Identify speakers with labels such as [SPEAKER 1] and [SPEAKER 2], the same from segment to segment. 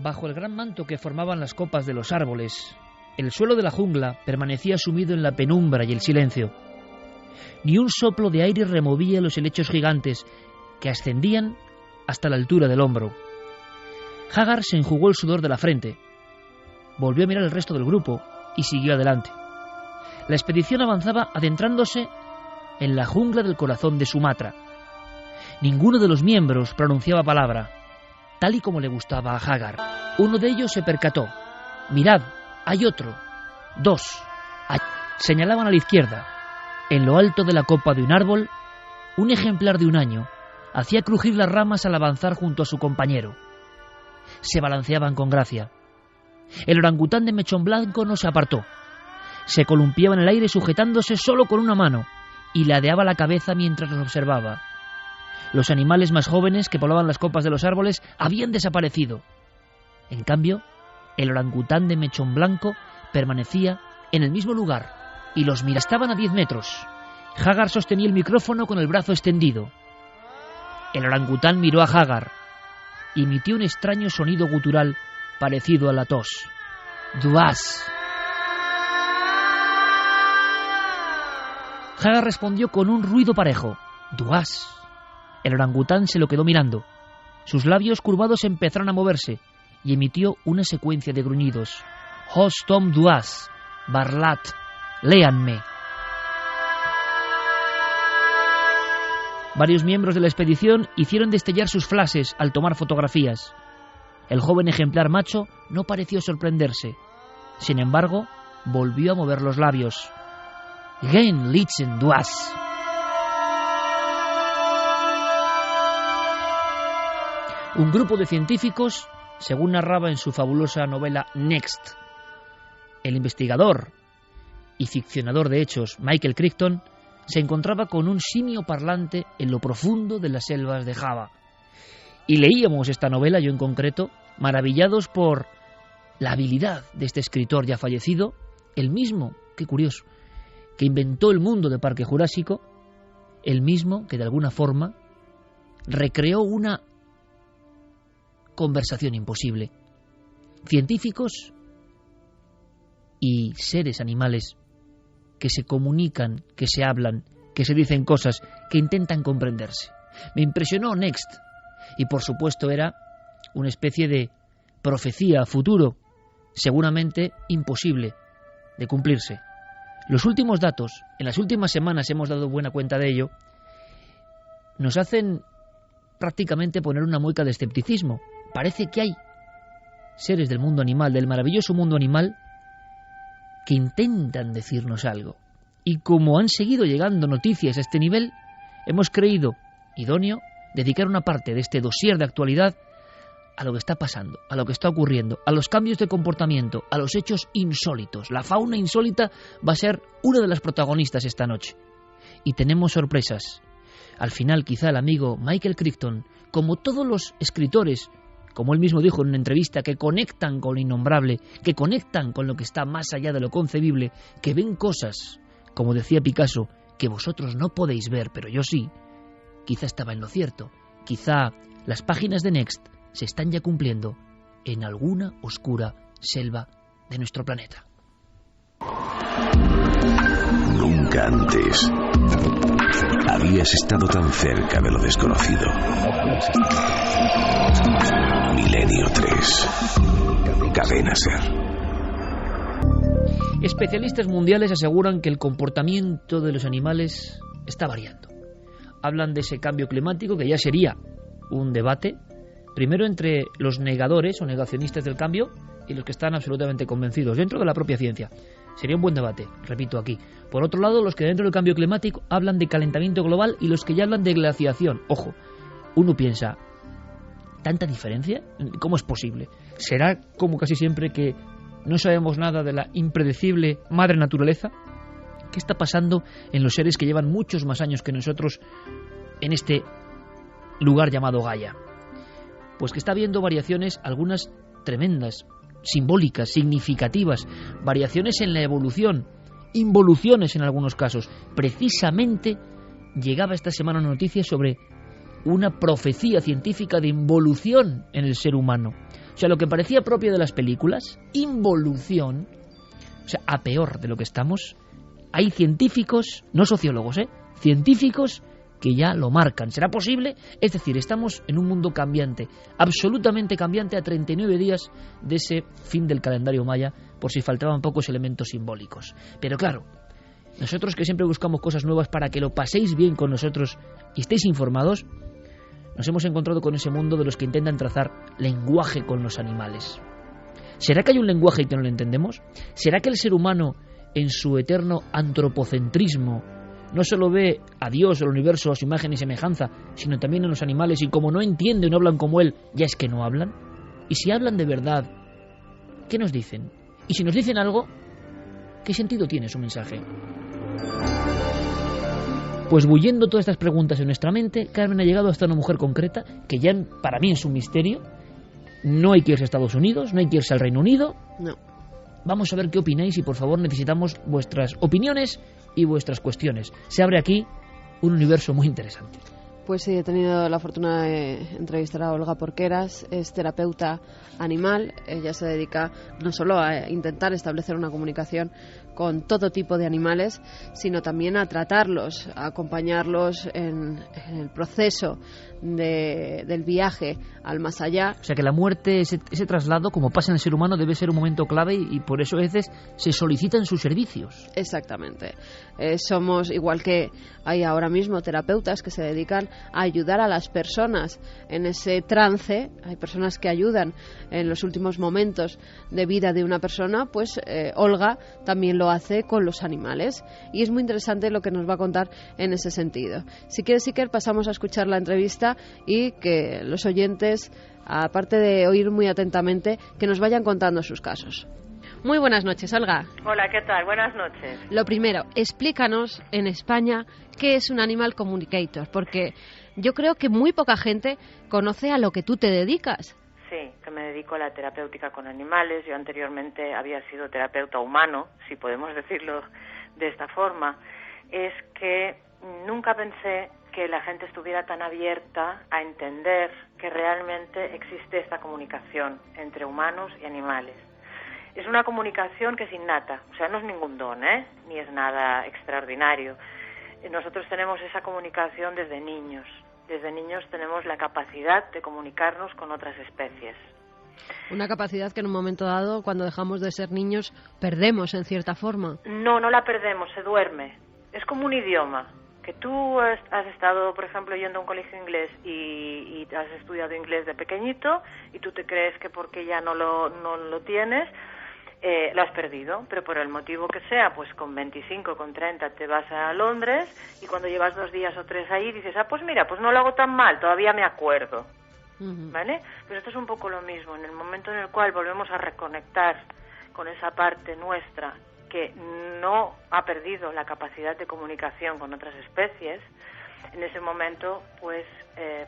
[SPEAKER 1] Bajo el gran manto que formaban las copas de los árboles, el suelo de la jungla permanecía sumido en la penumbra y el silencio. Ni un soplo de aire removía los helechos gigantes que ascendían hasta la altura del hombro. Haggard se enjugó el sudor de la frente, volvió a mirar el resto del grupo y siguió adelante. La expedición avanzaba adentrándose en la jungla del corazón de Sumatra. Ninguno de los miembros pronunciaba palabra, tal y como le gustaba a Haggard. Uno de ellos se percató. «Mirad, hay otro. 2. Señalaban a la izquierda. En lo alto de la copa de un árbol, un ejemplar de un año hacía crujir las ramas al avanzar junto a su compañero. Se balanceaban con gracia. El orangután de mechón blanco no se apartó. Se columpiaba en el aire sujetándose solo con una mano y ladeaba la cabeza mientras los observaba. Los animales más jóvenes que poblaban las copas de los árboles habían desaparecido. En cambio, el orangután de mechón blanco permanecía en el mismo lugar y los miraba. Estaban a 10 metros. Haggard sostenía el micrófono con el brazo extendido. El orangután miró a Haggard. Emitió un extraño sonido gutural parecido a la tos. «Duas». Haggard respondió con un ruido parejo. «Duas». El orangután se lo quedó mirando. Sus labios curvados empezaron a moverse y emitió una secuencia de gruñidos. «Hostom duas, barlat, léanme». Varios miembros de la expedición hicieron destellar sus flashes al tomar fotografías. El joven ejemplar macho no pareció sorprenderse. Sin embargo, volvió a mover los labios. «Gen litzen duas». Un grupo de científicos, según narraba en su fabulosa novela Next, el investigador y ficcionador de hechos Michael Crichton se encontraba con un simio parlante en lo profundo de las selvas de Java. Y leíamos esta novela, yo en concreto, maravillados por la habilidad de este escritor ya fallecido, el mismo, qué curioso, que inventó el mundo de Parque Jurásico, el mismo que de alguna forma recreó una conversación imposible. Científicos y seres animales que se comunican, que se hablan, que se dicen cosas, que intentan comprenderse. Me impresionó Next, y por supuesto era una especie de profecía a futuro, seguramente imposible de cumplirse. Los últimos datos, en las últimas semanas hemos dado buena cuenta de ello, nos hacen prácticamente poner una mueca de escepticismo. Parece que hay seres del mundo animal, del maravilloso mundo animal, que intentan decirnos algo. Y como han seguido llegando noticias a este nivel, hemos creído idóneo dedicar una parte de este dossier de actualidad a lo que está pasando, a lo que está ocurriendo, a los cambios de comportamiento, a los hechos insólitos. La fauna insólita va a ser una de las protagonistas esta noche. Y tenemos sorpresas. Al final, quizá el amigo Michael Crichton, como todos los escritores, como él mismo dijo en una entrevista, que conectan con lo innombrable, que conectan con lo que está más allá de lo concebible, que ven cosas, como decía Picasso, que vosotros no podéis ver, pero yo sí, quizá estaba en lo cierto. Quizá las páginas de Next se están ya cumpliendo en alguna oscura selva de nuestro planeta.
[SPEAKER 2] Nunca antes habías estado tan cerca de lo desconocido. Milenio 3. Cadena Ser.
[SPEAKER 1] Especialistas mundiales aseguran que el comportamiento de los animales está variando. Hablan de ese cambio climático que ya sería un debate, primero entre los negadores o negacionistas del cambio y los que están absolutamente convencidos dentro de la propia ciencia. Sería un buen debate, repito aquí. Por otro lado, los que dentro del cambio climático hablan de calentamiento global y los que ya hablan de glaciación. Ojo, uno piensa, ¿tanta diferencia? ¿Cómo es posible? ¿Será como casi siempre que no sabemos nada de la impredecible madre naturaleza? ¿Qué está pasando en los seres que llevan muchos más años que nosotros en este lugar llamado Gaia? Pues que está habiendo variaciones, algunas tremendas, simbólicas, significativas, variaciones en la evolución, involuciones en algunos casos. Precisamente llegaba esta semana una noticia sobre una profecía científica de involución en el ser humano. O sea, lo que parecía propio de las películas, involución, o sea, a peor de lo que estamos, hay científicos, no sociólogos, científicos que ya lo marcan. ¿Será posible? Es decir, estamos en un mundo cambiante, absolutamente cambiante, a 39 días de ese fin del calendario maya, por si faltaban pocos elementos simbólicos. Pero claro, nosotros que siempre buscamos cosas nuevas para que lo paséis bien con nosotros y estéis informados, nos hemos encontrado con ese mundo de los que intentan trazar lenguaje con los animales. ¿Será que hay un lenguaje y que no lo entendemos? ¿Será que el ser humano, en su eterno antropocentrismo, no solo ve a Dios, al universo, a su imagen y semejanza, sino también a los animales, y como no entienden y no hablan como él, ya es que no hablan? Y si hablan de verdad, ¿qué nos dicen? Y si nos dicen algo, ¿qué sentido tiene su mensaje? Pues bullendo todas estas preguntas en nuestra mente, Carmen ha llegado hasta una mujer concreta, que ya para mí es un misterio. No hay que irse a Estados Unidos, no hay que irse al Reino Unido.
[SPEAKER 3] No.
[SPEAKER 1] Vamos a ver qué opináis y por favor necesitamos vuestras opiniones y vuestras cuestiones. Se abre aquí un universo muy interesante.
[SPEAKER 3] Pues sí, he tenido la fortuna de entrevistar a Olga Porqueras, es terapeuta animal. Ella se dedica no solo a intentar establecer una comunicación con todo tipo de animales, sino también a tratarlos, a acompañarlos en el proceso del viaje al más allá.
[SPEAKER 1] O sea que la muerte, ese traslado, como pasa en el ser humano, debe ser un momento clave y por eso a veces se solicitan sus servicios.
[SPEAKER 3] Exactamente. Somos, igual que hay ahora mismo terapeutas que se dedican a ayudar a las personas en ese trance. Hay personas que ayudan en los últimos momentos de vida de una persona, pues Olga también lo hace con los animales y es muy interesante lo que nos va a contar en ese sentido. Si quieres, Iker, pasamos a escuchar la entrevista y que los oyentes, aparte de oír muy atentamente, que nos vayan contando sus casos. Muy buenas noches, Olga.
[SPEAKER 4] Hola, ¿qué tal? Buenas noches.
[SPEAKER 3] Lo primero, explícanos en España qué es un Animal Communicator, porque yo creo que muy poca gente conoce a lo que tú te dedicas.
[SPEAKER 4] Sí, que me dedico a la terapéutica con animales. Yo anteriormente había sido terapeuta humano, si podemos decirlo de esta forma. Es que nunca pensé que la gente estuviera tan abierta a entender que realmente existe esta comunicación entre humanos y animales. Es una comunicación que es innata, o sea, no es ningún don, ni es nada extraordinario. Nosotros tenemos esa comunicación desde niños. Desde niños tenemos la capacidad de comunicarnos con otras especies.
[SPEAKER 3] Una capacidad que en un momento dado, cuando dejamos de ser niños, perdemos en cierta forma.
[SPEAKER 4] No la perdemos, se duerme. Es como un idioma. Que tú has estado, por ejemplo, yendo a un colegio inglés y has estudiado inglés de pequeñito y tú te crees que porque ya no lo tienes, lo has perdido, pero por el motivo que sea, pues con 25, con 30 te vas a Londres y cuando llevas 2 días o 3 ahí dices, pues mira, pues no lo hago tan mal, todavía me acuerdo, ¿vale? Pues esto es un poco lo mismo, en el momento en el cual volvemos a reconectar con esa parte nuestra que no ha perdido la capacidad de comunicación con otras especies, en ese momento pues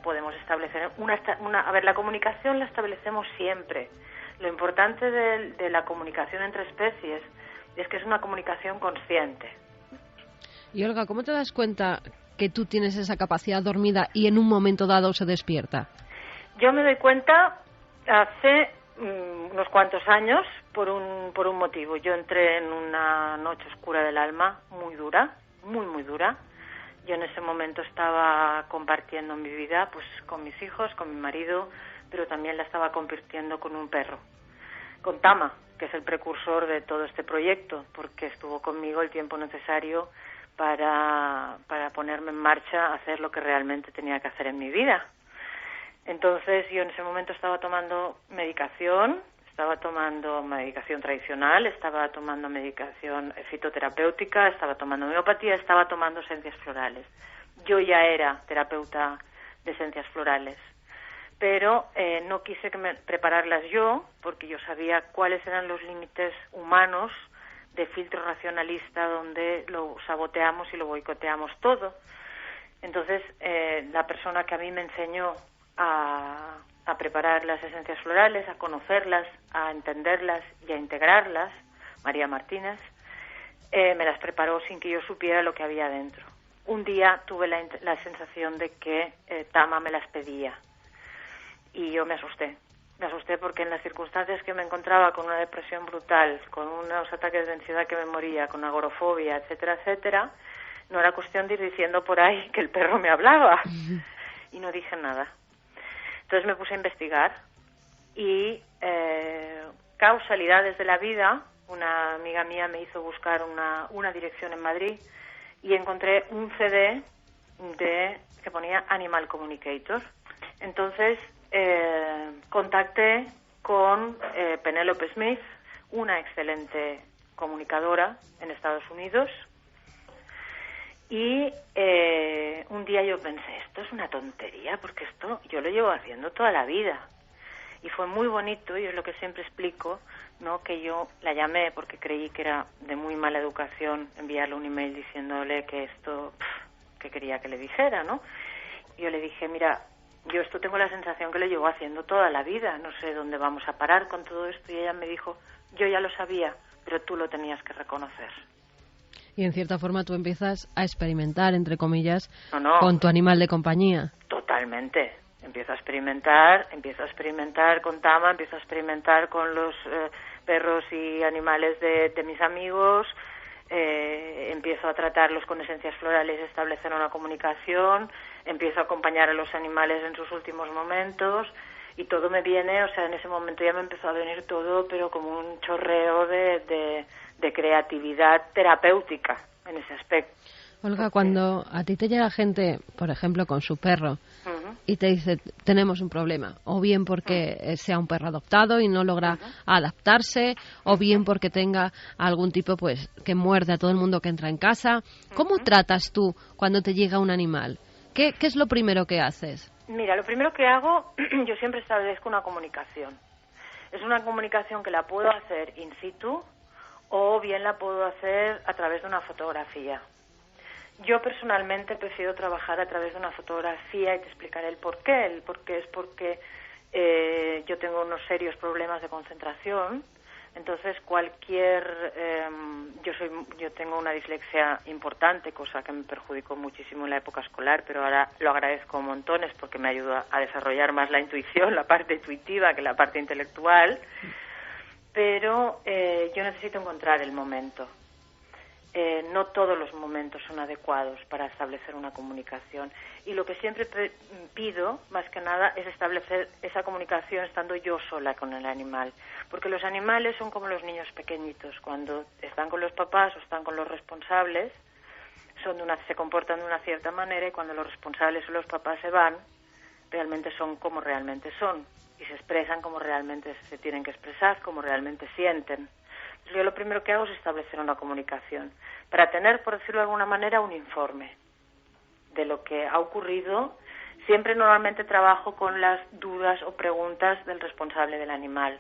[SPEAKER 4] podemos establecer a ver, la comunicación la establecemos siempre. Lo importante de la comunicación entre especies es que es una comunicación consciente.
[SPEAKER 3] Y Olga, ¿cómo te das cuenta que tú tienes esa capacidad dormida y en un momento dado se despierta?
[SPEAKER 4] Yo me doy cuenta hace unos cuantos años por un motivo. Yo entré en una noche oscura del alma muy dura, muy dura. Yo en ese momento estaba compartiendo mi vida pues con mis hijos, con mi marido, pero también la estaba compartiendo con un perro, con Tama, que es el precursor de todo este proyecto, porque estuvo conmigo el tiempo necesario para ponerme en marcha a hacer lo que realmente tenía que hacer en mi vida. Entonces yo en ese momento estaba tomando medicación tradicional, estaba tomando medicación fitoterapéutica, estaba tomando homeopatía, estaba tomando esencias florales. Yo ya era terapeuta de esencias florales, pero no quise prepararlas yo, porque yo sabía cuáles eran los límites humanos de filtro racionalista donde lo saboteamos y lo boicoteamos todo. Entonces, la persona que a mí me enseñó a preparar las esencias florales, a conocerlas, a entenderlas y a integrarlas, María Martínez, me las preparó sin que yo supiera lo que había dentro. Un día tuve la sensación de que Tama me las pedía y yo me asusté. Me asusté porque en las circunstancias que me encontraba, con una depresión brutal, con unos ataques de ansiedad que me moría, con agorafobia, etcétera, etcétera, no era cuestión de ir diciendo por ahí que el perro me hablaba. Y no dije nada. Entonces me puse a investigar y causalidades de la vida, una amiga mía me hizo buscar una dirección en Madrid y encontré un CD que ponía Animal Communicator. Entonces contacté con Penélope Smith, una excelente comunicadora en Estados Unidos, y un día yo pensé, esto es una tontería, porque esto yo lo llevo haciendo toda la vida. Y fue muy bonito, y es lo que siempre explico, ¿no? Que yo la llamé porque creí que era de muy mala educación enviarle un email diciéndole que esto, que quería que le dijera, ¿no? Y yo le dije, mira, yo esto tengo la sensación que lo llevo haciendo toda la vida, no sé dónde vamos a parar con todo esto. Y ella me dijo, yo ya lo sabía, pero tú lo tenías que reconocer.
[SPEAKER 3] Y en cierta forma tú empiezas a experimentar, entre comillas,
[SPEAKER 4] No.
[SPEAKER 3] con tu animal de compañía.
[SPEAKER 4] Totalmente. Empiezo a experimentar con Tama, empiezo a experimentar con los perros y animales de mis amigos, empiezo a tratarlos con esencias florales, establecer una comunicación, empiezo a acompañar a los animales en sus últimos momentos y todo me viene, o sea, en ese momento ya me empezó a venir todo, pero como un chorreo de creatividad terapéutica en ese aspecto.
[SPEAKER 3] Olga, cuando a ti te llega gente, por ejemplo, con su perro, y te dice, tenemos un problema, o bien porque sea un perro adoptado y no logra adaptarse, o bien porque tenga algún tipo, pues, que muerde a todo el mundo que entra en casa, ¿cómo tratas tú cuando te llega un animal? ¿Qué es lo primero que haces?
[SPEAKER 4] Mira, lo primero que hago, yo siempre establezco una comunicación. Es una comunicación que la puedo hacer in situ, o bien la puedo hacer a través de una fotografía. Yo personalmente prefiero trabajar a través de una fotografía y te explicaré el porqué. El porqué es porque yo tengo unos serios problemas de concentración. Entonces yo tengo una dislexia importante, cosa que me perjudicó muchísimo en la época escolar, pero ahora lo agradezco montones porque me ayuda a desarrollar más la intuición, la parte intuitiva que la parte intelectual. Pero yo necesito encontrar el momento. No todos los momentos son adecuados para establecer una comunicación. Y lo que siempre pido, más que nada, es establecer esa comunicación estando yo sola con el animal. Porque los animales son como los niños pequeñitos. Cuando están con los papás o están con los responsables, se comportan de una cierta manera, y cuando los responsables o los papás se van, realmente son como realmente son. Y se expresan como realmente se tienen que expresar, como realmente sienten. Yo lo primero que hago es establecer una comunicación para tener, por decirlo de alguna manera, un informe de lo que ha ocurrido. Siempre normalmente trabajo con las dudas o preguntas del responsable del animal,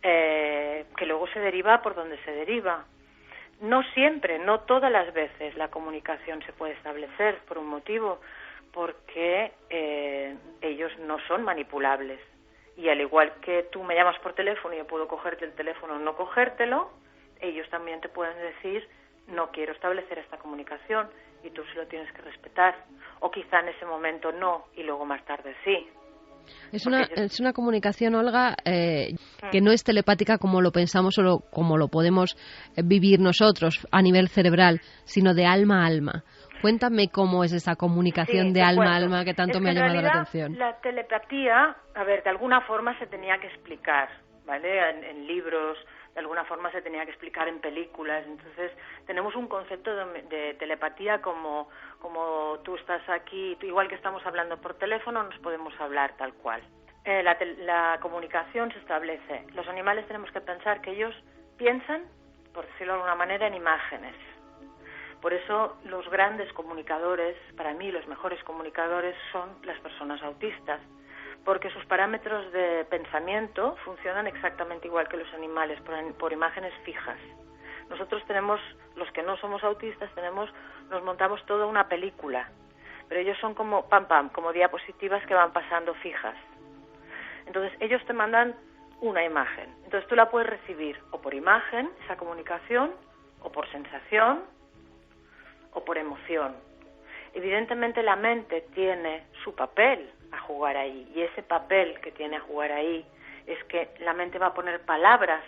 [SPEAKER 4] que luego se deriva por donde se deriva. No siempre, no todas las veces la comunicación se puede establecer por un motivo, porque ellos no son manipulables. Y al igual que tú me llamas por teléfono y yo puedo cogerte el teléfono o no cogértelo, ellos también te pueden decir, no quiero establecer esta comunicación, y tú se lo tienes que respetar. O quizá en ese momento no, y luego más tarde sí.
[SPEAKER 3] Es una comunicación, Olga, que no es telepática como lo pensamos o como lo podemos vivir nosotros a nivel cerebral, sino de alma a alma. Cuéntame cómo es esa comunicación de alma a alma que tanto me ha llamado la atención.
[SPEAKER 4] La telepatía, de alguna forma se tenía que explicar, ¿vale? En libros, de alguna forma se tenía que explicar en películas. Entonces, tenemos un concepto de telepatía como tú estás aquí, igual que estamos hablando por teléfono, nos podemos hablar tal cual. La comunicación se establece. Los animales tenemos que pensar que ellos piensan, por decirlo de alguna manera, en imágenes. Por eso los grandes comunicadores, para mí los mejores comunicadores, son las personas autistas, porque sus parámetros de pensamiento funcionan exactamente igual que los animales, por imágenes fijas. Nosotros tenemos, los que no somos autistas, nos montamos toda una película, pero ellos son como como diapositivas que van pasando fijas. Entonces ellos te mandan una imagen, entonces tú la puedes recibir o por imagen, esa comunicación, o por sensación, o por emoción. Evidentemente la mente tiene su papel a jugar ahí, y ese papel que tiene a jugar ahí es que la mente va a poner palabras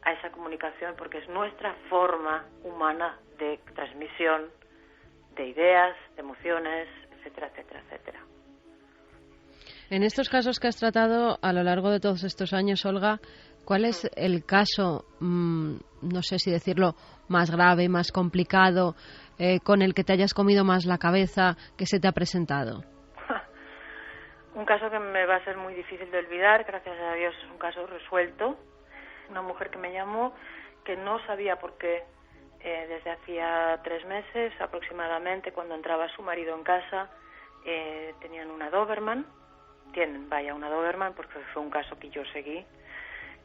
[SPEAKER 4] a esa comunicación porque es nuestra forma humana de transmisión de ideas, de emociones, etcétera, etcétera, etcétera.
[SPEAKER 3] En estos casos que has tratado a lo largo de todos estos años, Olga, ¿cuál es el caso, no sé si decirlo, más grave, más complicado, con el que te hayas comido más la cabeza, que se te ha presentado?
[SPEAKER 4] Un caso que me va a ser muy difícil de olvidar, gracias a Dios es un caso resuelto. Una mujer que me llamó que no sabía por qué desde hacía 3 meses aproximadamente, cuando entraba su marido en casa, tenían una Doberman. Tienen, una Doberman, porque fue un caso que yo seguí,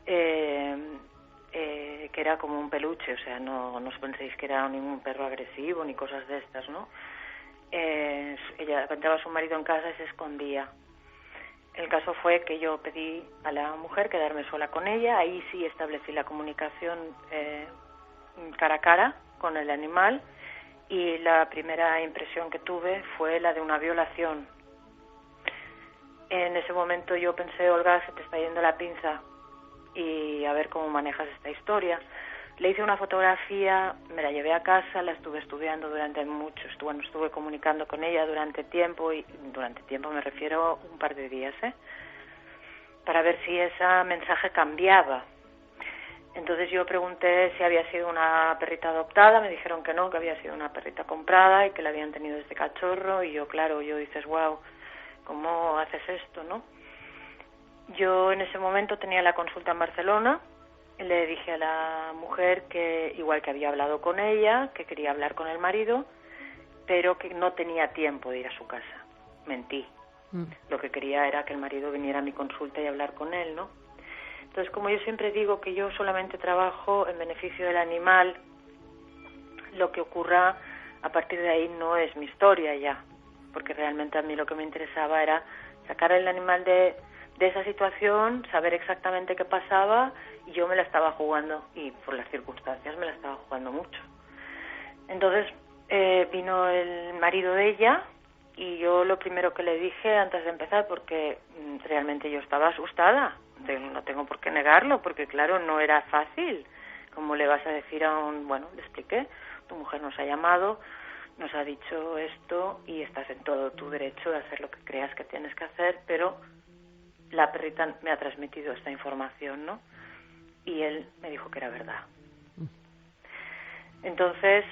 [SPEAKER 4] que era como un peluche, o sea, no os penséis que era ningún perro agresivo ni cosas de estas, ¿no? Ella entraba a su marido en casa y se escondía. El caso fue que yo pedí a la mujer quedarme sola con ella, ahí sí establecí la comunicación cara a cara con el animal, y la primera impresión que tuve fue la de una violación. En ese momento yo pensé, Olga, se te está yendo la pinza y a ver cómo manejas esta historia. Le hice una fotografía, me la llevé a casa, la estuve estudiando durante estuve comunicando con ella durante tiempo, y durante tiempo me refiero un par de días, para ver si ese mensaje cambiaba. Entonces yo pregunté si había sido una perrita adoptada, me dijeron que no, que había sido una perrita comprada y que la habían tenido desde cachorro, y yo dices, wow, ¿cómo haces esto, no? Yo en ese momento tenía la consulta en Barcelona, le dije a la mujer que igual que había hablado con ella, que quería hablar con el marido, pero que no tenía tiempo de ir a su casa. Mentí. Lo que quería era que el marido viniera a mi consulta y hablar con él, ¿no? Entonces, como yo siempre digo que yo solamente trabajo en beneficio del animal, lo que ocurra a partir de ahí no es mi historia ya, porque realmente a mí lo que me interesaba era sacar al animal de esa situación, saber exactamente qué pasaba, y yo me la estaba jugando, y por las circunstancias me la estaba jugando mucho. Entonces vino el marido de ella, y yo lo primero que le dije antes de empezar, porque realmente yo estaba asustada, no tengo por qué negarlo, porque claro, no era fácil. ¿Cómo le vas a decir le expliqué, tu mujer nos ha llamado, nos ha dicho esto y estás en todo tu derecho de hacer lo que creas que tienes que hacer, pero la perrita me ha transmitido esta información, ¿no? Y él me dijo que era verdad. Entonces,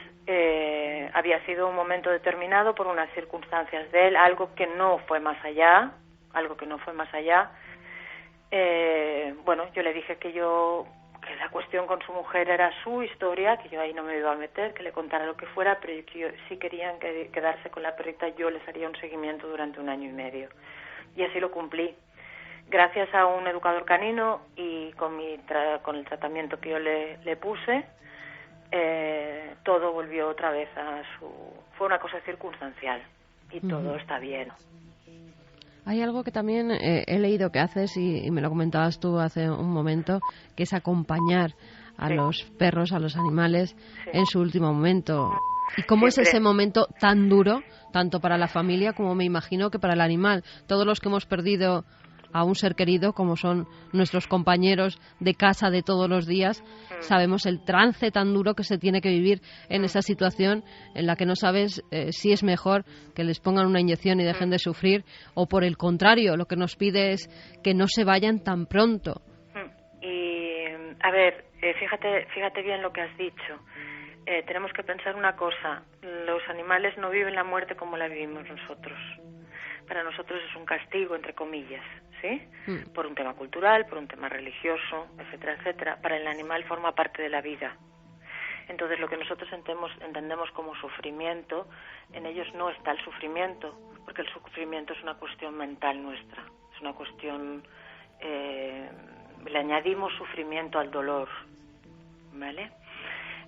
[SPEAKER 4] había sido un momento determinado por unas circunstancias de él, algo que no fue más allá. Yo le dije que la cuestión con su mujer era su historia, que yo ahí no me iba a meter, que le contara lo que fuera, pero que si querían quedarse con la perrita, yo les haría un seguimiento durante 1 año y medio. Y así lo cumplí. Gracias a un educador canino y con el tratamiento que yo le puse, todo volvió otra vez fue una cosa circunstancial y todo está bien.
[SPEAKER 3] Hay algo que también he leído que haces y me lo comentabas tú hace un momento, que es acompañar a los perros, a los animales en su último momento. ¿Y cómo es ese momento tan duro, tanto para la familia como me imagino que para el animal? Todos los que hemos perdido a un ser querido, como son nuestros compañeros de casa de todos los días, sabemos el trance tan duro que se tiene que vivir en esa situación en la que no sabes si es mejor que les pongan una inyección y dejen de sufrir, o por el contrario, lo que nos pide es que no se vayan tan pronto.
[SPEAKER 4] Y, a ver, fíjate bien lo que has dicho. Tenemos que pensar una cosa, los animales no viven la muerte como la vivimos nosotros. Para nosotros es un castigo, entre comillas, ¿sí? Por un tema cultural, por un tema religioso, etcétera, etcétera. Para el animal forma parte de la vida. Entonces, lo que nosotros entendemos como sufrimiento, en ellos no está el sufrimiento, porque el sufrimiento es una cuestión mental nuestra. Es una cuestión... le añadimos sufrimiento al dolor, ¿vale?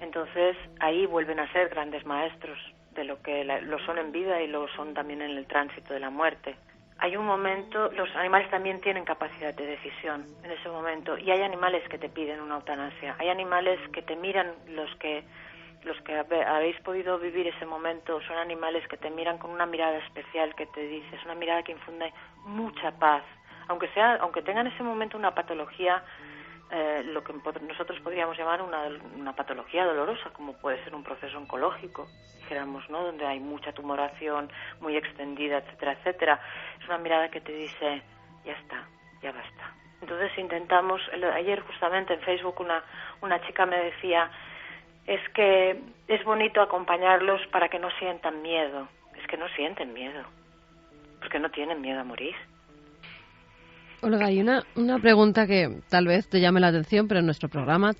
[SPEAKER 4] Entonces, ahí vuelven a ser grandes maestros de lo que lo son en vida y lo son también en el tránsito de la muerte. Hay un momento, los animales también tienen capacidad de decisión en ese momento, y hay animales que te piden una eutanasia, hay animales que te miran, los que habéis podido vivir ese momento, son animales que te miran con una mirada especial que te dice, es una mirada que infunde mucha paz, aunque tenga en ese momento una patología, lo que nosotros podríamos llamar una patología dolorosa, como puede ser un proceso oncológico, dijéramos, ¿no? Donde hay mucha tumoración muy extendida, etcétera, etcétera. Es una mirada que te dice, ya está, ya basta. Entonces intentamos, ayer justamente en Facebook una chica me decía, es que es bonito acompañarlos para que no sientan miedo. Es que no sienten miedo, porque no tienen miedo a morir.
[SPEAKER 3] Olga, hay una pregunta que tal vez te llame la atención, pero en nuestro programa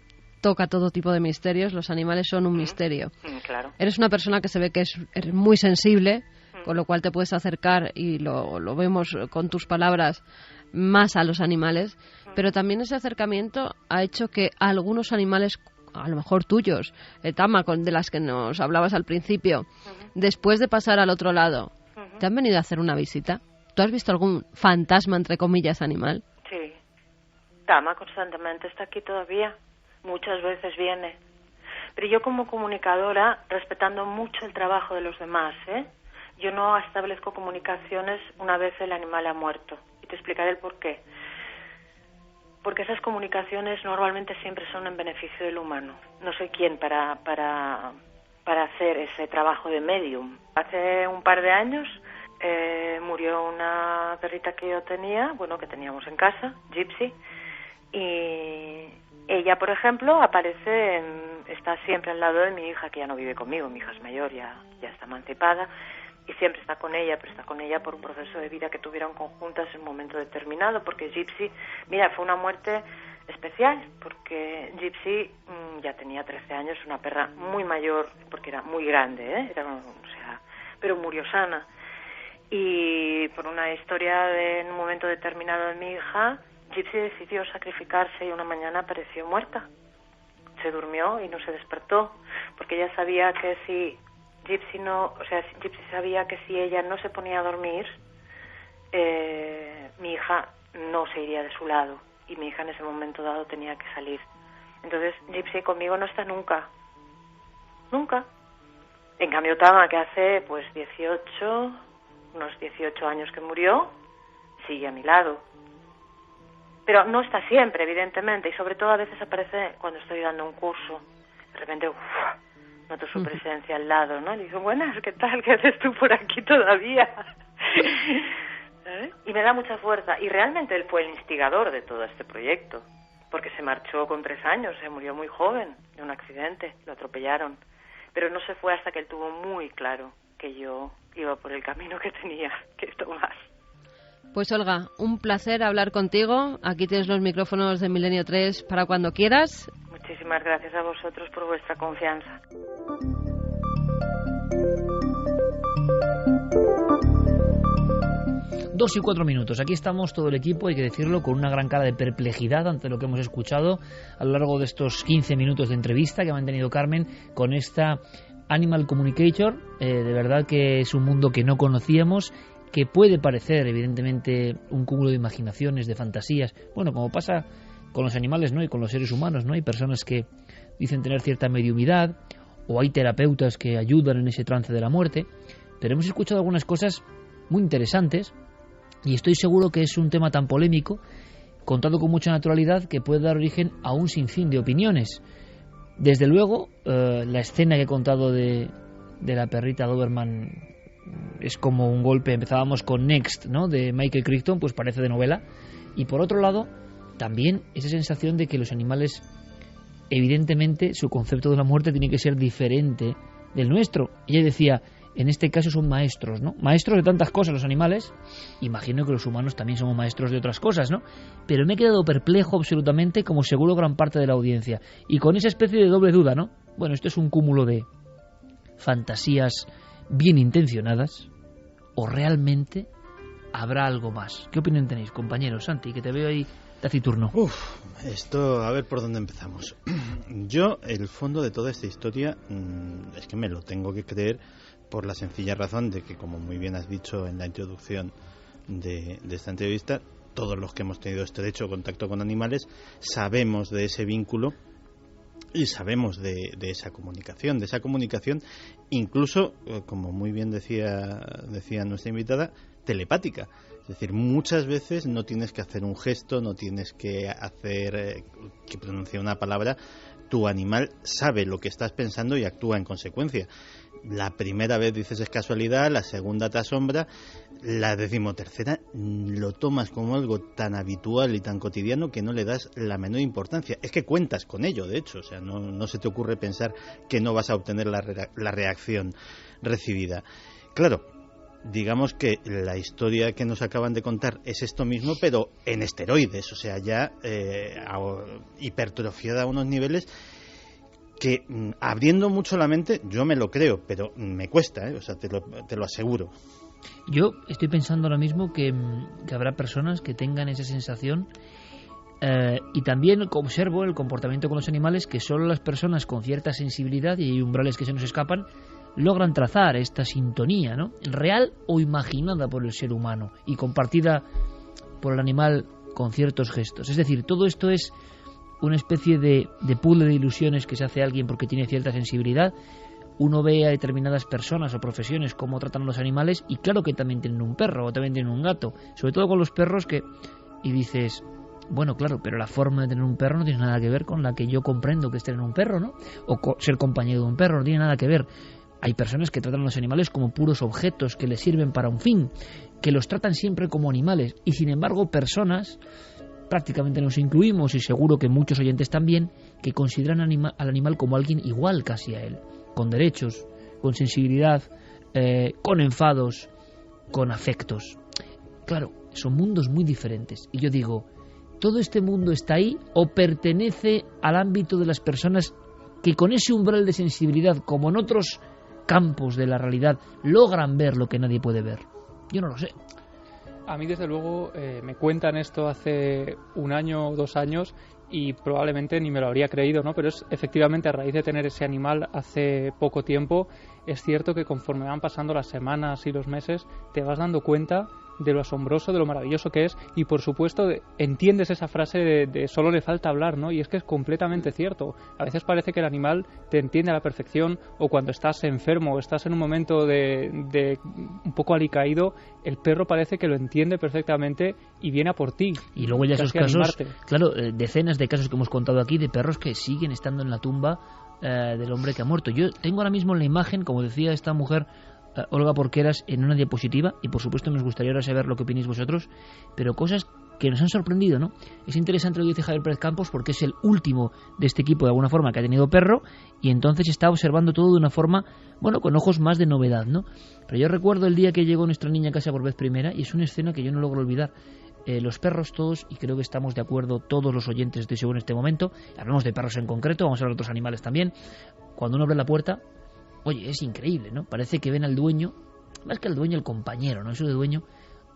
[SPEAKER 3] toca todo tipo de misterios. Los animales son un misterio.
[SPEAKER 4] Claro.
[SPEAKER 3] Eres una persona que se ve que eres muy sensible, con lo cual te puedes acercar, y lo vemos con tus palabras, más a los animales, pero también ese acercamiento ha hecho que algunos animales, a lo mejor tuyos, Tama, de las que nos hablabas al principio, después de pasar al otro lado, te han venido a hacer una visita. ¿Tú has visto algún fantasma, entre comillas, animal?
[SPEAKER 4] Sí. Tama constantemente está aquí todavía. Muchas veces viene. Pero yo como comunicadora, respetando mucho el trabajo de los demás, yo no establezco comunicaciones una vez el animal ha muerto. Y te explicaré el por qué. Porque esas comunicaciones normalmente siempre son en beneficio del humano. No soy quien para hacer ese trabajo de medium. Hace un par de años murió una perrita que yo tenía, que teníamos en casa, Gypsy, y ella, por ejemplo, está siempre al lado de mi hija, que ya no vive conmigo. Mi hija es mayor, ya está emancipada, y siempre está con ella, pero está con ella por un proceso de vida que tuvieron conjuntas en un momento determinado, porque Gypsy, fue una muerte especial, porque Gypsy ya tenía 13 años, una perra muy mayor, porque era muy grande, pero murió sana. Y por una historia en un momento determinado de mi hija, Gypsy decidió sacrificarse y una mañana apareció muerta. Se durmió y no se despertó, porque ella sabía que si Gypsy sabía que si ella no se ponía a dormir, mi hija no se iría de su lado, y mi hija en ese momento dado tenía que salir. Entonces Gypsy conmigo no está nunca. Nunca. En cambio Tama, que hace unos 18 años que murió, sigue a mi lado. Pero no está siempre, evidentemente, y sobre todo a veces aparece cuando estoy dando un curso. De repente, noto su presencia al lado, ¿no? Y digo, buenas, ¿qué tal? ¿Qué haces tú por aquí todavía? Y me da mucha fuerza. Y realmente él fue el instigador de todo este proyecto, porque se marchó con 3 años, se murió muy joven de un accidente, lo atropellaron. Pero no se fue hasta que él tuvo muy claro que yo iba por el camino que tenía que tomar.
[SPEAKER 3] Pues Olga, un placer hablar contigo. Aquí tienes los micrófonos de Milenio 3 para cuando quieras.
[SPEAKER 4] Muchísimas gracias a vosotros por vuestra confianza.
[SPEAKER 1] Dos y 4 minutos. Aquí estamos todo el equipo, hay que decirlo, con una gran cara de perplejidad ante lo que hemos escuchado a lo largo de estos 15 minutos de entrevista que ha mantenido Carmen con esta Animal Communicator. De verdad que es un mundo que no conocíamos, que puede parecer evidentemente un cúmulo de imaginaciones, de fantasías, como pasa con los animales, ¿no? Y con los seres humanos, ¿no? Hay personas que dicen tener cierta mediumidad, o hay terapeutas que ayudan en ese trance de la muerte, pero hemos escuchado algunas cosas muy interesantes, y estoy seguro que es un tema tan polémico, contado con mucha naturalidad, que puede dar origen a un sinfín de opiniones. Desde luego, la escena que he contado de la perrita Doberman es como un golpe. Empezábamos con Next, ¿no?, de Michael Crichton, pues parece de novela. Y por otro lado, también esa sensación de que los animales, evidentemente, su concepto de la muerte tiene que ser diferente del nuestro. Ella decía, en este caso son maestros, ¿no? Maestros de tantas cosas los animales. Imagino que los humanos también somos maestros de otras cosas, ¿no? Pero me he quedado perplejo absolutamente, como seguro gran parte de la audiencia. Y con esa especie de doble duda, ¿no? Bueno, esto es un cúmulo de fantasías bien intencionadas, o realmente habrá algo más. ¿Qué opinión tenéis, compañeros? Santi, que te veo ahí taciturno.
[SPEAKER 5] Esto, a ver por dónde empezamos. Yo, el fondo de toda esta historia, es que me lo tengo que creer, por la sencilla razón de que, como muy bien has dicho en la introducción de esta entrevista, todos los que hemos tenido estrecho contacto con animales sabemos de ese vínculo y sabemos de esa comunicación, incluso, como muy bien decía nuestra invitada, telepática. Es decir, muchas veces no tienes que hacer un gesto, no tienes que hacer que pronuncie una palabra. Tu animal sabe lo que estás pensando y actúa en consecuencia. La primera vez dices es casualidad, la segunda te asombra, la 13ª lo tomas como algo tan habitual y tan cotidiano que no le das la menor importancia. Es que cuentas con ello, de hecho, o sea, no se te ocurre pensar que no vas a obtener la reacción recibida. Claro, digamos que la historia que nos acaban de contar es esto mismo, pero en esteroides, o sea, ya hipertrofiada a unos niveles que, abriendo mucho la mente, yo me lo creo, pero me cuesta, o sea, te lo aseguro.
[SPEAKER 1] Yo estoy pensando ahora mismo que habrá personas que tengan esa sensación, y también observo el comportamiento con los animales, que solo las personas con cierta sensibilidad, y hay umbrales que se nos escapan, logran trazar esta sintonía, ¿no? Real o imaginada por el ser humano y compartida por el animal con ciertos gestos. Es decir, todo esto es una especie de puzzle de ilusiones que se hace alguien porque tiene cierta sensibilidad. Uno ve a determinadas personas o profesiones cómo tratan a los animales, y claro que también tienen un perro o también tienen un gato, sobre todo con los perros, y dices, bueno, claro, pero la forma de tener un perro no tiene nada que ver con la que yo comprendo que es tener un perro, ¿no? O ser compañero de un perro, no tiene nada que ver. Hay personas que tratan a los animales como puros objetos que les sirven para un fin, que los tratan siempre como animales, y sin embargo personas, prácticamente nos incluimos y seguro que muchos oyentes también, que consideran al animal como alguien igual casi a él, con derechos, con sensibilidad, con enfados, con afectos. Claro, son mundos muy diferentes, y yo digo, ¿todo este mundo está ahí o pertenece al ámbito de las personas que con ese umbral de sensibilidad, como en otros campos de la realidad, logran ver lo que nadie puede ver? Yo no lo sé.
[SPEAKER 6] A mí, desde luego, me cuentan esto hace 1 año o 2 años y probablemente ni me lo habría creído, ¿no? Pero es efectivamente a raíz de tener ese animal hace poco tiempo, es cierto que conforme van pasando las semanas y los meses, te vas dando cuenta de lo asombroso, de lo maravilloso que es, y por supuesto entiendes esa frase de solo le falta hablar, ¿no? Y es que es completamente cierto. A veces parece que el animal te entiende a la perfección, o cuando estás enfermo o estás en un momento de un poco alicaído, el perro parece que lo entiende perfectamente y viene a por ti.
[SPEAKER 1] Y luego ya esos casos, claro, decenas de casos que hemos contado aquí de perros que siguen estando en la tumba del hombre que ha muerto. Yo tengo ahora mismo en la imagen, como decía esta mujer, Olga Porqueras, en una diapositiva, y por supuesto nos gustaría ahora saber lo que opináis vosotros, pero cosas que nos han sorprendido, ¿no? Es interesante lo que dice Javier Pérez Campos, porque es el último de este equipo de alguna forma que ha tenido perro, y entonces está observando todo de una forma, bueno, con ojos más de novedad, ¿no? Pero yo recuerdo el día que llegó nuestra niña a casa por vez primera, y es una escena que yo no logro olvidar. Los perros todos, y creo que estamos de acuerdo todos los oyentes, estoy seguro en este momento, hablamos de perros en concreto, vamos a hablar de otros animales también. Cuando uno abre la puerta, oye, es increíble, ¿no? Parece que ven al dueño, más que al dueño, el compañero, ¿no? Eso de dueño,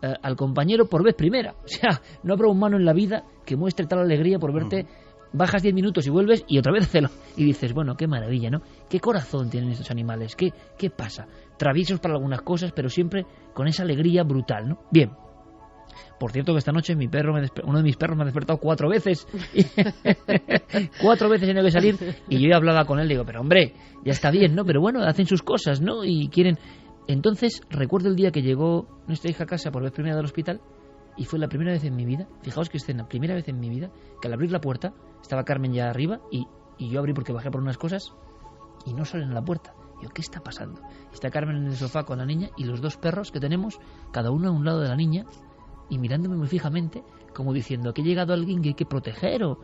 [SPEAKER 1] al compañero por vez primera. O sea, no habrá un humano en la vida que muestre tal alegría por verte, bajas 10 minutos y vuelves y otra vez hacerlo. Y dices, bueno, qué maravilla, ¿no? Qué corazón tienen estos animales, qué pasa. Traviesos para algunas cosas, pero siempre con esa alegría brutal, ¿no? Bien. Por cierto que esta noche uno de mis perros me ha despertado 4 veces. 4 veces he tenido que salir, y yo ya hablaba con él, digo, pero hombre, ya está bien, ¿no? Pero bueno, hacen sus cosas, ¿no? Y quieren... Entonces, recuerdo el día que llegó nuestra hija a casa por vez primera del hospital, y fue la primera vez en mi vida, fijaos qué escena, primera vez en mi vida, que al abrir la puerta, estaba Carmen ya arriba, y yo abrí porque bajé por unas cosas, y no salen a la puerta. Digo, ¿qué está pasando? Está Carmen en el sofá con la niña, y los 2 perros que tenemos, cada uno a un lado de la niña, y mirándome muy fijamente, como diciendo que ha llegado alguien que hay que proteger, o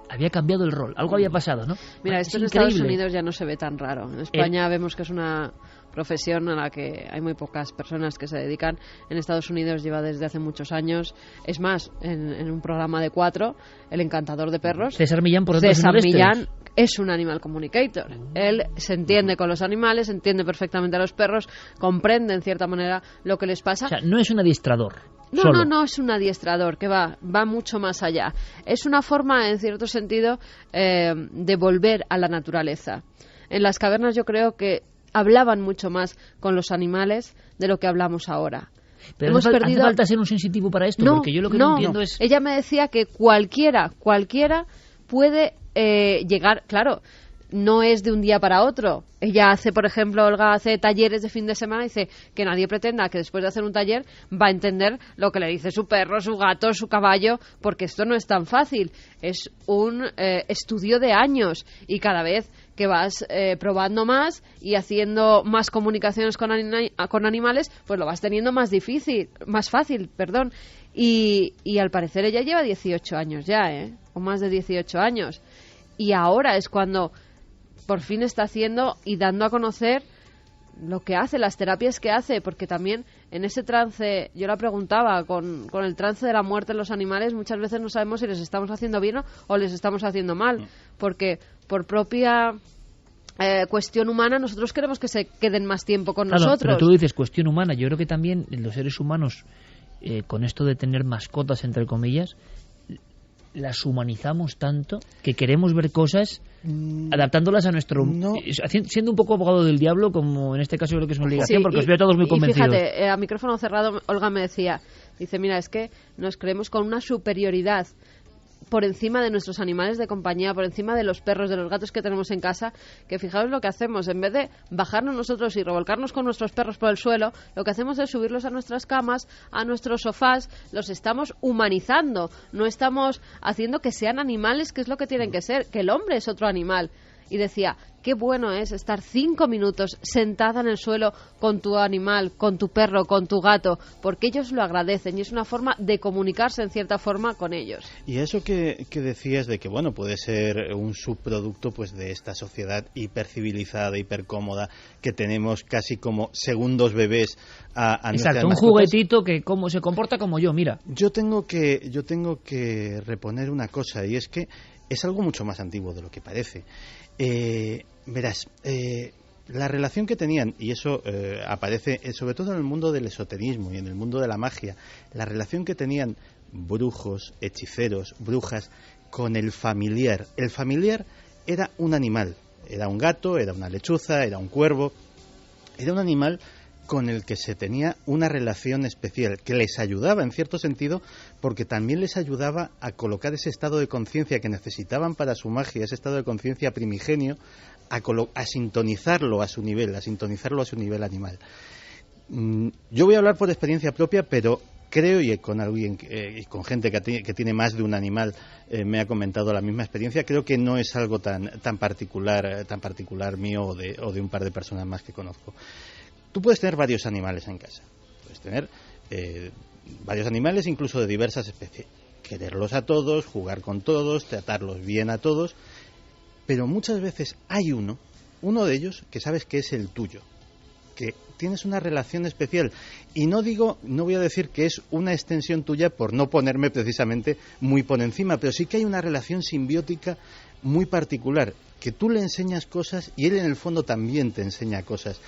[SPEAKER 1] había cambiado el rol, algo había pasado, ¿no?
[SPEAKER 3] Mira, esto en Estados Unidos ya no se ve tan raro. En España vemos que es una profesión a la que hay muy pocas personas que se dedican. En Estados Unidos lleva desde hace muchos años. Es más, en un programa de 4, El encantador de perros,
[SPEAKER 1] César Millán, por ejemplo,
[SPEAKER 3] César Millán es un animal communicator. Él se entiende con los animales, entiende perfectamente a los perros, comprende en cierta manera lo que les pasa.
[SPEAKER 1] O sea, no es un adiestrador.
[SPEAKER 3] No es un adiestrador, que va mucho más allá. Es una forma, en cierto sentido, de volver a la naturaleza. En las cavernas yo creo que hablaban mucho más con los animales de lo que hablamos ahora.
[SPEAKER 1] Pero hace falta ser un sensitivo para esto, porque yo lo que no entiendo es...
[SPEAKER 3] Ella me decía que cualquiera puede llegar, claro, no es de un día para otro. Ella hace, por ejemplo, Olga hace talleres de fin de semana y dice que nadie pretenda que después de hacer un taller va a entender lo que le dice su perro, su gato, su caballo, porque esto no es tan fácil. Es un estudio de años y cada vez que vas probando más y haciendo más comunicaciones con animales, pues lo vas teniendo más fácil. Y al parecer ella lleva 18 años ya, o más de 18 años. Y ahora es cuando por fin está haciendo y dando a conocer lo que hace, las terapias que hace, porque también en ese trance, yo la preguntaba, con el trance de la muerte en los animales, muchas veces no sabemos si les estamos haciendo bien o les estamos haciendo mal, porque por propia cuestión humana nosotros queremos que se queden más tiempo con nosotros.
[SPEAKER 1] Pero tú dices cuestión humana, yo creo que también los seres humanos, con esto de tener mascotas, entre comillas, las humanizamos tanto que queremos ver cosas adaptándolas a nuestro... siendo un poco abogado del diablo, como en este caso creo que es una obligación, porque os veo a todos muy convencidos.
[SPEAKER 3] Y fíjate, a micrófono cerrado Olga me decía, mira, es que nos creemos con una superioridad por encima de nuestros animales de compañía, por encima de los perros, de los gatos que tenemos en casa, que fijaos lo que hacemos, en vez de bajarnos nosotros y revolcarnos con nuestros perros por el suelo, lo que hacemos es subirlos a nuestras camas, a nuestros sofás, los estamos humanizando, no estamos haciendo que sean animales, que es lo que tienen que ser, que el hombre es otro animal. Y decía, qué bueno es estar 5 minutos sentada en el suelo con tu animal, con tu perro, con tu gato, porque ellos lo agradecen y es una forma de comunicarse en cierta forma con ellos.
[SPEAKER 5] Y eso que decías de que, bueno, puede ser un subproducto pues de esta sociedad hipercivilizada, hipercómoda, que tenemos casi como segundos bebés a nuestras
[SPEAKER 1] mascotas. Un juguetito que se comporta como yo, mira.
[SPEAKER 5] Yo tengo que reponer una cosa, y es que es algo mucho más antiguo de lo que parece. Verás, la relación que tenían, y eso aparece sobre todo en el mundo del esoterismo y en el mundo de la magia, la relación que tenían brujos, hechiceros, brujas con el familiar. El familiar era un animal, era un gato, era una lechuza, era un cuervo, era un animal con el que se tenía una relación especial, que les ayudaba en cierto sentido, porque también les ayudaba a colocar ese estado de conciencia que necesitaban para su magia, ese estado de conciencia primigenio, a sintonizarlo a su nivel, animal. Yo voy a hablar por experiencia propia, pero creo, y con alguien y con gente que tiene más de un animal me ha comentado la misma experiencia, creo que no es algo tan particular mío o de un par de personas más que conozco. Tú puedes tener varios animales en casa, puedes tener varios animales incluso de diversas especies, quererlos a todos, jugar con todos, tratarlos bien a todos, pero muchas veces hay uno de ellos que sabes que es el tuyo, que tienes una relación especial, y no voy a decir que es una extensión tuya por no ponerme precisamente muy por encima, pero sí que hay una relación simbiótica muy particular, que tú le enseñas cosas y él en el fondo también te enseña cosas.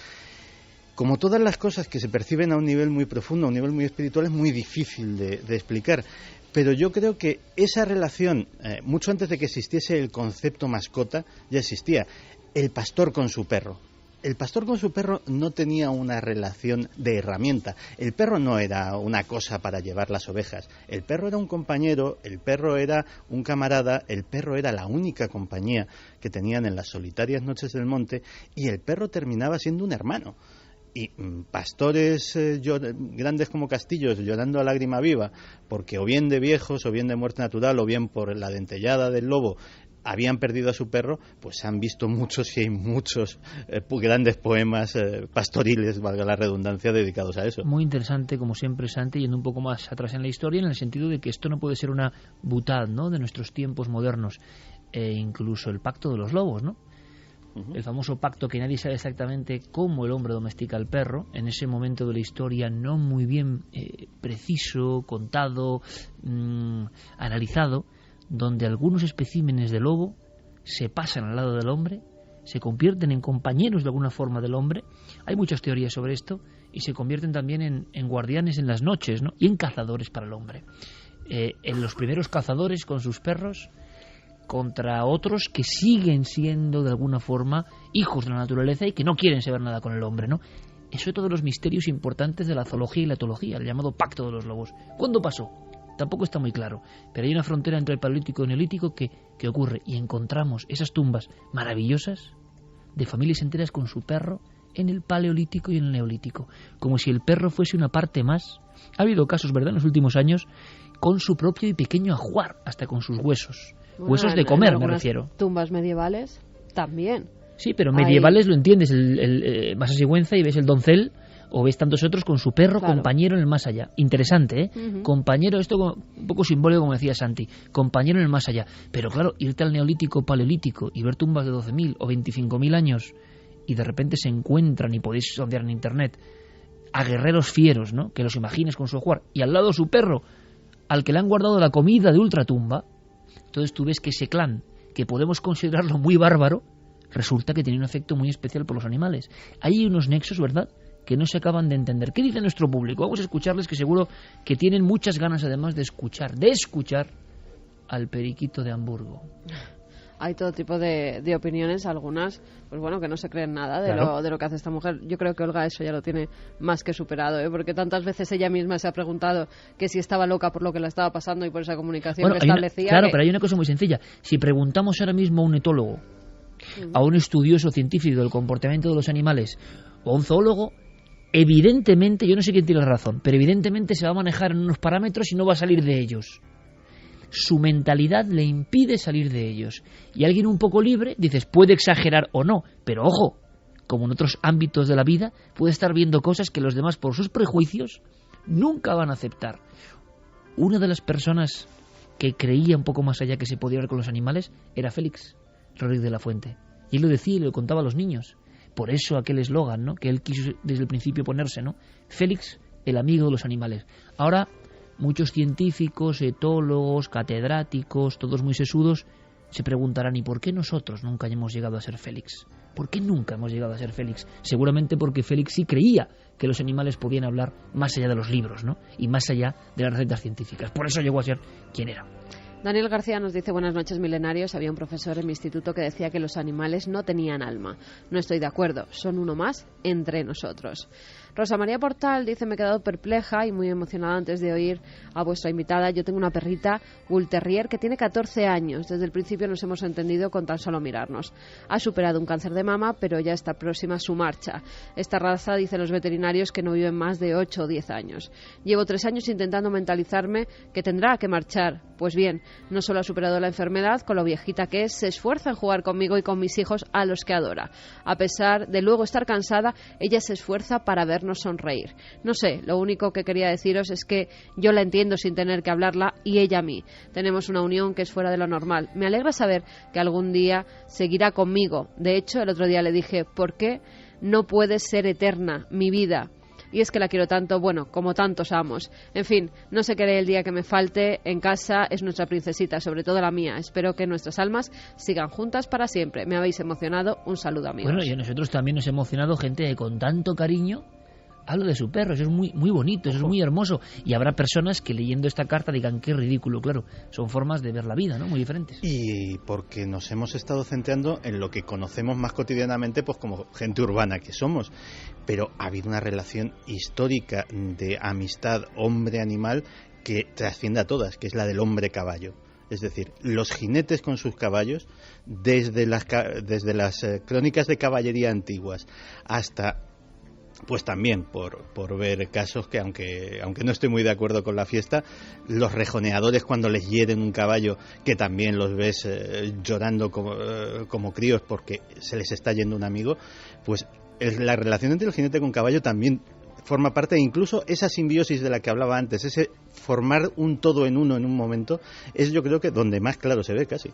[SPEAKER 5] Como todas las cosas que se perciben a un nivel muy profundo, a un nivel muy espiritual, es muy difícil de explicar. Pero yo creo que esa relación, mucho antes de que existiese el concepto mascota, ya existía. El pastor con su perro. El pastor con su perro no tenía una relación de herramienta. El perro no era una cosa para llevar las ovejas. El perro era un compañero, el perro era un camarada, el perro era la única compañía que tenían en las solitarias noches del monte, y el perro terminaba siendo un hermano. Y pastores grandes como castillos llorando a lágrima viva, porque o bien de viejos, o bien de muerte natural, o bien por la dentellada del lobo, habían perdido a su perro, pues han visto muchos, y hay muchos grandes poemas pastoriles, valga la redundancia, dedicados a eso.
[SPEAKER 1] Muy interesante, como siempre, Santi, yendo un poco más atrás en la historia, en el sentido de que esto no puede ser una butad, ¿no?, de nuestros tiempos modernos, incluso el pacto de los lobos, ¿no? El famoso pacto que nadie sabe exactamente cómo el hombre domestica al perro, en ese momento de la historia no muy bien preciso, contado, analizado, donde algunos especímenes de lobo se pasan al lado del hombre, se convierten en compañeros de alguna forma del hombre. Hay muchas teorías sobre esto, y se convierten también en guardianes en las noches, ¿no?, y en cazadores para el hombre. En los primeros cazadores con sus perros contra otros que siguen siendo de alguna forma hijos de la naturaleza y que no quieren saber nada con el hombre, ¿no? Eso es todos los misterios importantes de la zoología y la etología, el llamado pacto de los lobos. ¿Cuándo pasó? tampoco está muy claro, pero hay una frontera entre el paleolítico y el neolítico que ocurre, y encontramos esas tumbas maravillosas de familias enteras con su perro en el paleolítico y en el neolítico, como si el perro fuese una parte más. Ha habido casos, ¿verdad?, en los últimos años, con su propio y pequeño ajuar, hasta con sus huesos.
[SPEAKER 3] Bueno,
[SPEAKER 1] huesos de comer, me
[SPEAKER 3] algunas
[SPEAKER 1] refiero.
[SPEAKER 3] Tumbas medievales también.
[SPEAKER 1] Sí, pero medievales lo entiendes, vas a Sigüenza y ves el doncel, o ves tantos otros con su perro, claro, compañero en el más allá. Interesante, ¿eh? Uh-huh. Compañero, esto un poco simbólico, como decía Santi, compañero en el más allá. Pero claro, irte al neolítico, paleolítico, y ver tumbas de 12.000 o 25.000 años, y de repente se encuentran, y podéis sondear en internet, a guerreros fieros, ¿no?, que los imagines con su ajuar, y al lado su perro, al que le han guardado la comida de ultratumba. Entonces tú ves que ese clan, que podemos considerarlo muy bárbaro, resulta que tiene un efecto muy especial por los animales. Hay unos nexos, ¿verdad?, que no se acaban de entender. ¿Qué dice nuestro público? Vamos a escucharles, que seguro que tienen muchas ganas, además, de escuchar al periquito de Hamburgo.
[SPEAKER 3] Hay todo tipo de opiniones, algunas, pues bueno, que no se creen nada de,
[SPEAKER 1] claro,
[SPEAKER 3] de lo que hace esta mujer. Yo creo que Olga eso ya lo tiene más que superado, ¿eh? Porque tantas veces ella misma se ha preguntado que si estaba loca por lo que le estaba pasando y por esa comunicación que establecía.
[SPEAKER 1] Claro, pero hay una cosa muy sencilla. Si preguntamos ahora mismo a un etólogo, a un estudioso científico del comportamiento de los animales, o a un zoólogo, evidentemente, yo no sé quién tiene la razón, pero evidentemente se va a manejar en unos parámetros y no va a salir de ellos. Su mentalidad le impide salir de ellos. Y alguien un poco libre, dices, puede exagerar o no, pero ojo, como en otros ámbitos de la vida, puede estar viendo cosas que los demás, por sus prejuicios, nunca van a aceptar. Una de las personas que creía un poco más allá que se podía ver con los animales era Félix Rodríguez de la Fuente. Y él lo decía y lo contaba a los niños. Por eso aquel eslogan, ¿no?, que él quiso desde el principio ponerse, ¿no? Félix, el amigo de los animales. Ahora, muchos científicos, etólogos, catedráticos, todos muy sesudos, se preguntarán, ¿y por qué nosotros nunca hemos llegado a ser Félix? ¿Por qué nunca hemos llegado a ser Félix? Seguramente porque Félix sí creía que los animales podían hablar más allá de los libros, ¿no?, y más allá de las recetas científicas. Por eso llegó a ser quien era.
[SPEAKER 3] Daniel García nos dice, buenas noches milenarios, había un profesor en mi instituto que decía que los animales no tenían alma. No estoy de acuerdo, son uno más entre nosotros. Rosa María Portal dice, me he quedado perpleja y muy emocionada antes de oír a vuestra invitada. Yo tengo una perrita Bull Terrier que tiene 14 años. Desde el principio nos hemos entendido con tan solo mirarnos. Ha superado un cáncer de mama, pero ya está próxima a su marcha. Esta raza, dicen los veterinarios, que no viven más de 8 o 10 años. Llevo 3 años intentando mentalizarme que tendrá que marchar. Pues bien, no solo ha superado la enfermedad, con lo viejita que es, se esfuerza en jugar conmigo y con mis hijos, a los que adora. A pesar de luego estar cansada, ella se esfuerza para vernos sonreír. No sé, lo único que quería deciros es que yo la entiendo sin tener que hablarla y ella a mí. Tenemos una unión que es fuera de lo normal. Me alegra saber que algún día seguirá conmigo. De hecho, el otro día le dije, ¿por qué no puedes ser eterna, mi vida? Y es que la quiero tanto, bueno, como tantos amos. En fin, no sé qué haré el día que me falte. En casa es nuestra princesita, sobre todo la mía. Espero que nuestras almas sigan juntas para siempre. Me habéis emocionado. Un saludo, amigos.
[SPEAKER 1] Bueno, y a nosotros también nos ha emocionado gente con tanto cariño. Hablo de su perro, eso es muy, muy bonito, eso es muy hermoso. Y habrá personas que leyendo esta carta digan, qué ridículo, claro. Son formas de ver la vida, ¿no?, muy diferentes.
[SPEAKER 5] Y porque nos hemos estado centrando en lo que conocemos más cotidianamente, pues como gente urbana que somos. Pero ha habido una relación histórica de amistad hombre-animal que trasciende a todas, que es la del hombre-caballo. Es decir, los jinetes con sus caballos, desde las crónicas de caballería antiguas hasta... Pues también por ver casos que, aunque no estoy muy de acuerdo con la fiesta, los rejoneadores cuando les hieren un caballo, que también los ves llorando como críos porque se les está yendo un amigo, pues la relación entre el jinete con caballo también forma parte, incluso esa simbiosis de la que hablaba antes, ese formar un todo en uno en un momento, es yo creo que donde más claro se ve casi.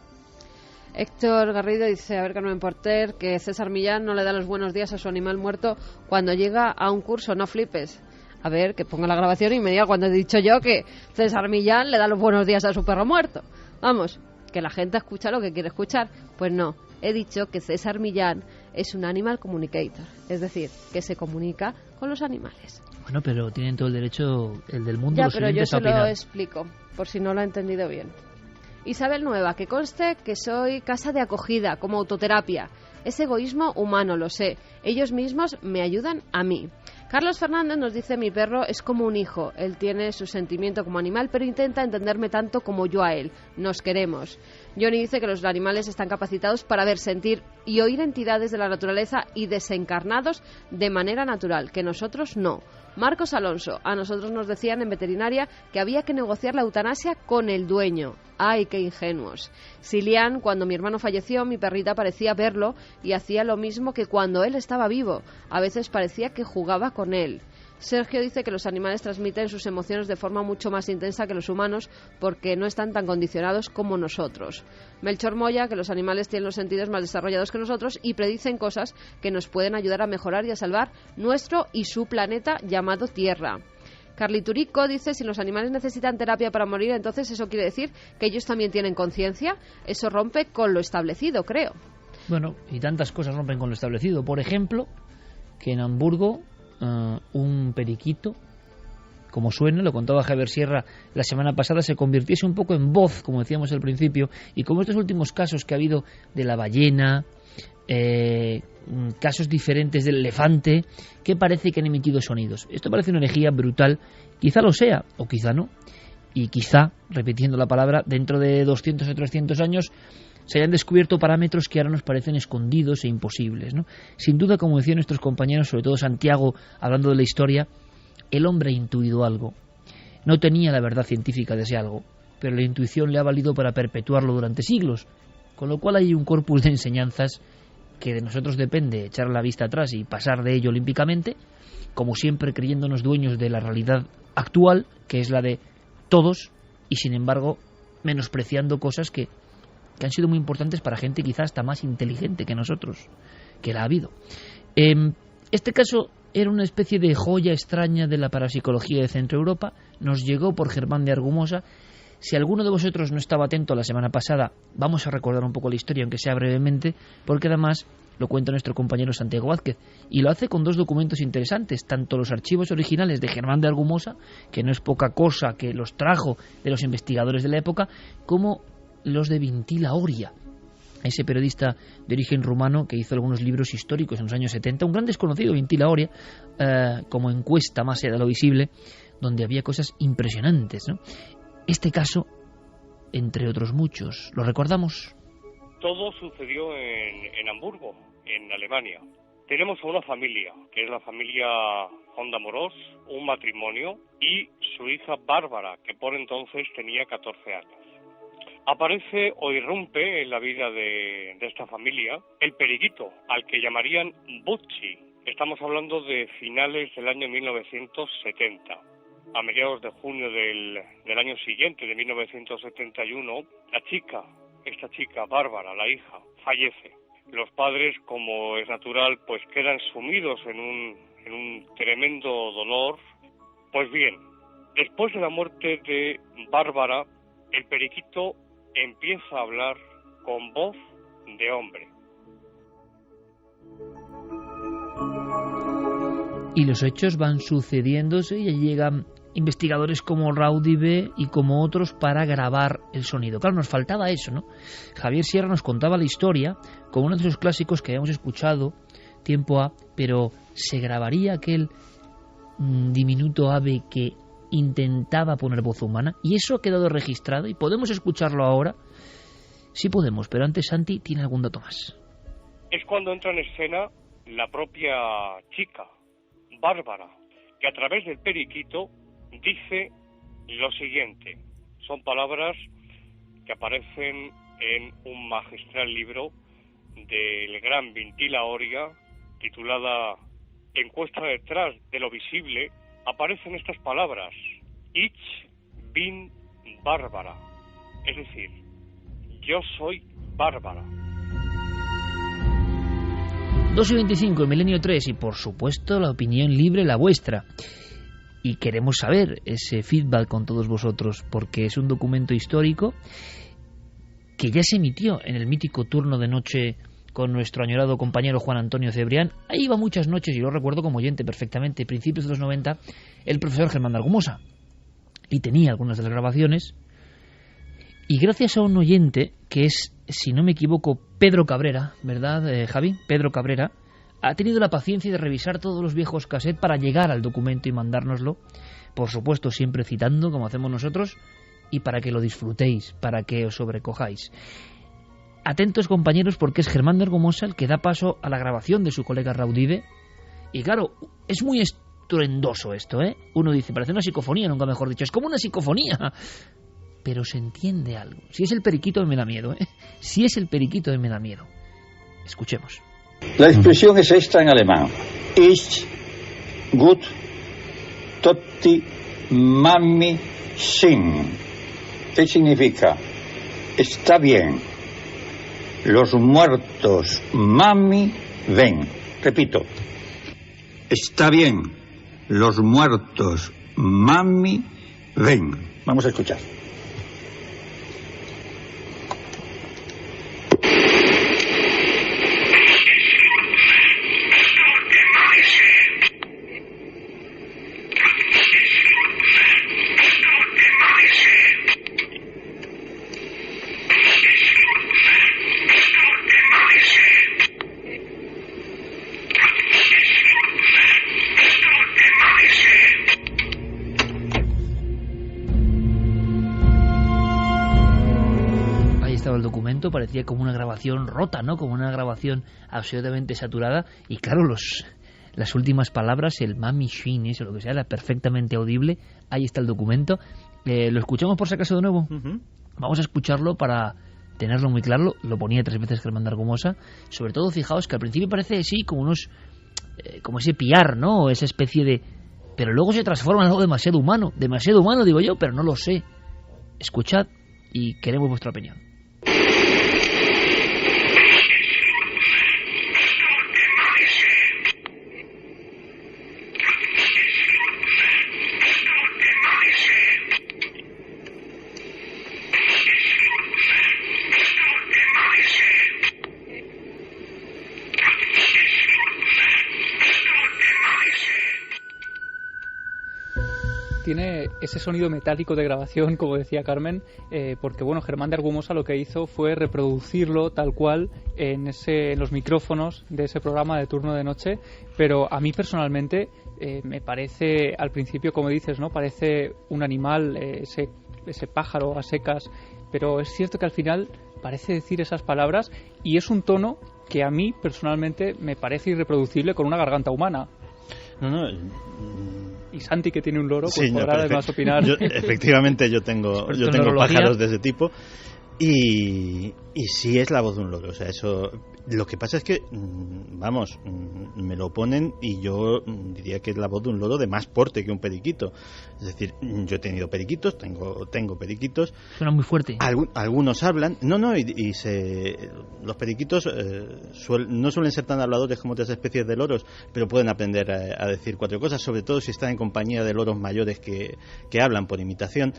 [SPEAKER 3] Héctor Garrido dice, a ver, Carmen Porter, que César Millán no le da los buenos días a su animal muerto cuando llega a un curso, no flipes. A ver, que ponga la grabación y me diga cuando he dicho yo que César Millán le da los buenos días a su perro muerto. Vamos, que la gente escucha lo que quiere escuchar. Pues no, he dicho que César Millán es un animal communicator, es decir, que se comunica con los animales.
[SPEAKER 1] Bueno, pero tienen todo el derecho, el del mundo,
[SPEAKER 3] ya,
[SPEAKER 1] los
[SPEAKER 3] pero yo
[SPEAKER 1] oyentes,
[SPEAKER 3] se
[SPEAKER 1] a opinar.
[SPEAKER 3] lo explico, por si no lo ha entendido bien. Isabel Nueva, que conste que soy casa de acogida, como autoterapia. Es egoísmo humano, lo sé. Ellos mismos me ayudan a mí. Carlos Fernández nos dice: mi perro es como un hijo, él tiene su sentimiento como animal, pero intenta entenderme tanto como yo a él, nos queremos. Johnny dice que los animales están capacitados para ver, sentir y oír entidades de la naturaleza y desencarnados de manera natural, que nosotros no. Marcos Alonso: a nosotros nos decían en veterinaria que había que negociar la eutanasia con el dueño. ¡Ay, qué ingenuos! Silian: cuando mi hermano falleció, mi perrita parecía verlo y hacía lo mismo que cuando él estaba vivo. A veces parecía que jugaba con él. Sergio dice que los animales transmiten sus emociones de forma mucho más intensa que los humanos porque no están tan condicionados como nosotros. Melchor Moya: que los animales tienen los sentidos más desarrollados que nosotros y predicen cosas que nos pueden ayudar a mejorar y a salvar nuestro y su planeta llamado Tierra. Carly Turico dice: si los animales necesitan terapia para morir, entonces eso quiere decir que ellos también tienen conciencia. Eso rompe con lo establecido, creo.
[SPEAKER 1] Bueno, y tantas cosas rompen con lo establecido. Por ejemplo, que en Hamburgo un periquito, como suena, lo contaba Javier Sierra la semana pasada, se convirtiese un poco en voz, como decíamos al principio, y como estos últimos casos que ha habido de la ballena, casos diferentes del elefante, que parece que han emitido sonidos. Esto parece una herejía brutal, quizá lo sea, o quizá no, y quizá, repitiendo la palabra, dentro de 200 o 300 años se hayan descubierto parámetros que ahora nos parecen escondidos e imposibles, ¿no? Sin duda, como decían nuestros compañeros, sobre todo Santiago, hablando de la historia, el hombre ha intuido algo. No tenía la verdad científica de ese algo, pero la intuición le ha valido para perpetuarlo durante siglos, con lo cual hay un corpus de enseñanzas que de nosotros depende echar la vista atrás y pasar de ello olímpicamente, como siempre creyéndonos dueños de la realidad actual, que es la de todos, y sin embargo menospreciando cosas que han sido muy importantes para gente quizás hasta más inteligente que nosotros, que la ha habido. Este caso era una especie de joya extraña de la parapsicología de Centro Europa, nos llegó por Germán de Argumosa. Si alguno de vosotros no estaba atento la semana pasada, vamos a recordar un poco la historia, aunque sea brevemente, porque además lo cuenta nuestro compañero Santiago Vázquez, y lo hace con dos documentos interesantes, tanto los archivos originales de Germán de Argumosa, que no es poca cosa, que los trajo de los investigadores de la época, como los de Vintila Oria, ese periodista de origen rumano que hizo algunos libros históricos en los años 70, un gran desconocido, Vintila Oria, como encuesta más allá de lo visible, donde había cosas impresionantes, ¿no? Este caso, entre otros muchos, ¿lo recordamos?
[SPEAKER 7] Todo sucedió en Hamburgo, en Alemania. Tenemos a una familia, que es la familia Honda Morós, un matrimonio, y su hija Bárbara, que por entonces tenía 14 años. Aparece o irrumpe en la vida de esta familia el periquito, al que llamarían Butchi. Estamos hablando de finales del año 1970. A mediados de junio del año siguiente, de 1971, esta chica, Bárbara, la hija, fallece. Los padres, como es natural, pues quedan sumidos en un tremendo dolor. Pues bien, después de la muerte de Bárbara, el periquito empieza a hablar con voz de hombre.
[SPEAKER 1] Y los hechos van sucediéndose y llegan investigadores como Raudive y como otros para grabar el sonido. Claro, nos faltaba eso, ¿no? Javier Sierra nos contaba la historia como uno de esos clásicos que habíamos escuchado tiempo A, pero ¿se grabaría aquel diminuto ave que intentaba poner voz humana? Y eso ha quedado registrado y podemos escucharlo ahora. Sí podemos, pero antes Santi tiene algún dato más.
[SPEAKER 7] Es cuando entra en escena la propia chica, Bárbara, que a través del periquito dice lo siguiente. Son palabras que aparecen en un magistral libro del gran Vintila Oria, titulada Encuesta detrás de lo visible. Aparecen estas palabras: Ich bin Bárbara, es decir, yo soy Bárbara.
[SPEAKER 1] 2:25, el Milenio 3, y por supuesto la opinión libre, la vuestra. Y queremos saber ese feedback con todos vosotros, porque es un documento histórico que ya se emitió en el mítico turno de noche con nuestro añorado compañero Juan Antonio Cebrián. Ahí iba muchas noches, y lo recuerdo como oyente perfectamente, principios de los 90, el profesor Germán de Argumosa. Y tenía algunas de las grabaciones. Y gracias a un oyente, que es, si no me equivoco, Pedro Cabrera, ¿verdad, Javi? Pedro Cabrera, ha tenido la paciencia de revisar todos los viejos cassettes para llegar al documento y mandárnoslo, por supuesto siempre citando, como hacemos nosotros, y para que lo disfrutéis, para que os sobrecojáis. Atentos, compañeros, porque es Germán de Argumosa el que da paso a la grabación de su colega Raudive. Y claro, es muy estruendoso esto, ¿eh? Uno dice, parece una psicofonía, nunca mejor dicho. Es como una psicofonía. Pero se entiende algo. Si es el periquito me da miedo, ¿eh? Si es el periquito me da miedo. Escuchemos.
[SPEAKER 8] La expresión es esta en alemán. Ist gut totti mami sin. ¿Qué significa? Está bien. Los muertos mami ven. Repito. Está bien. Los muertos mami ven. Vamos a escuchar.
[SPEAKER 1] Parecía como una grabación rota, ¿no? Como una grabación absolutamente saturada. Y claro, las últimas palabras, el mami shin, eso, lo que sea, era perfectamente audible. Ahí está el documento. ¿Lo escuchamos por si acaso de nuevo? Uh-huh. Vamos a escucharlo para tenerlo muy claro. Lo ponía 3 veces Germán de Argumosa. Sobre todo, fijaos que al principio parece, sí, como unos... como ese piar, ¿no? Esa especie de... Pero luego se transforma en algo demasiado humano. Demasiado humano, digo yo, pero no lo sé. Escuchad y queremos vuestra opinión.
[SPEAKER 6] Tiene ese sonido metálico de grabación, como decía Carmen, porque bueno, Germán de Argumosa lo que hizo fue reproducirlo tal cual en los micrófonos de ese programa de turno de noche, pero a mí personalmente me parece, al principio, como dices, ¿no? Parece un animal, ese pájaro a secas, pero es cierto que al final parece decir esas palabras y es un tono que a mí personalmente me parece irreproducible con una garganta humana.
[SPEAKER 5] No.
[SPEAKER 6] Y Santi, que tiene un loro, pues sí, podrá además opinar.
[SPEAKER 5] Efectivamente, yo tengo pájaros de ese tipo. Y sí es la voz de un loro. O sea, eso. Lo que pasa es que, vamos, me lo ponen y yo diría que es la voz de un loro de más porte que un periquito. Es decir, yo he tenido periquitos, tengo periquitos.
[SPEAKER 1] Suena muy fuerte.
[SPEAKER 5] Algunos hablan. Los periquitos no suelen ser tan habladores como otras especies de loros, pero pueden aprender a decir 4 cosas, sobre todo si están en compañía de loros mayores que hablan por imitación.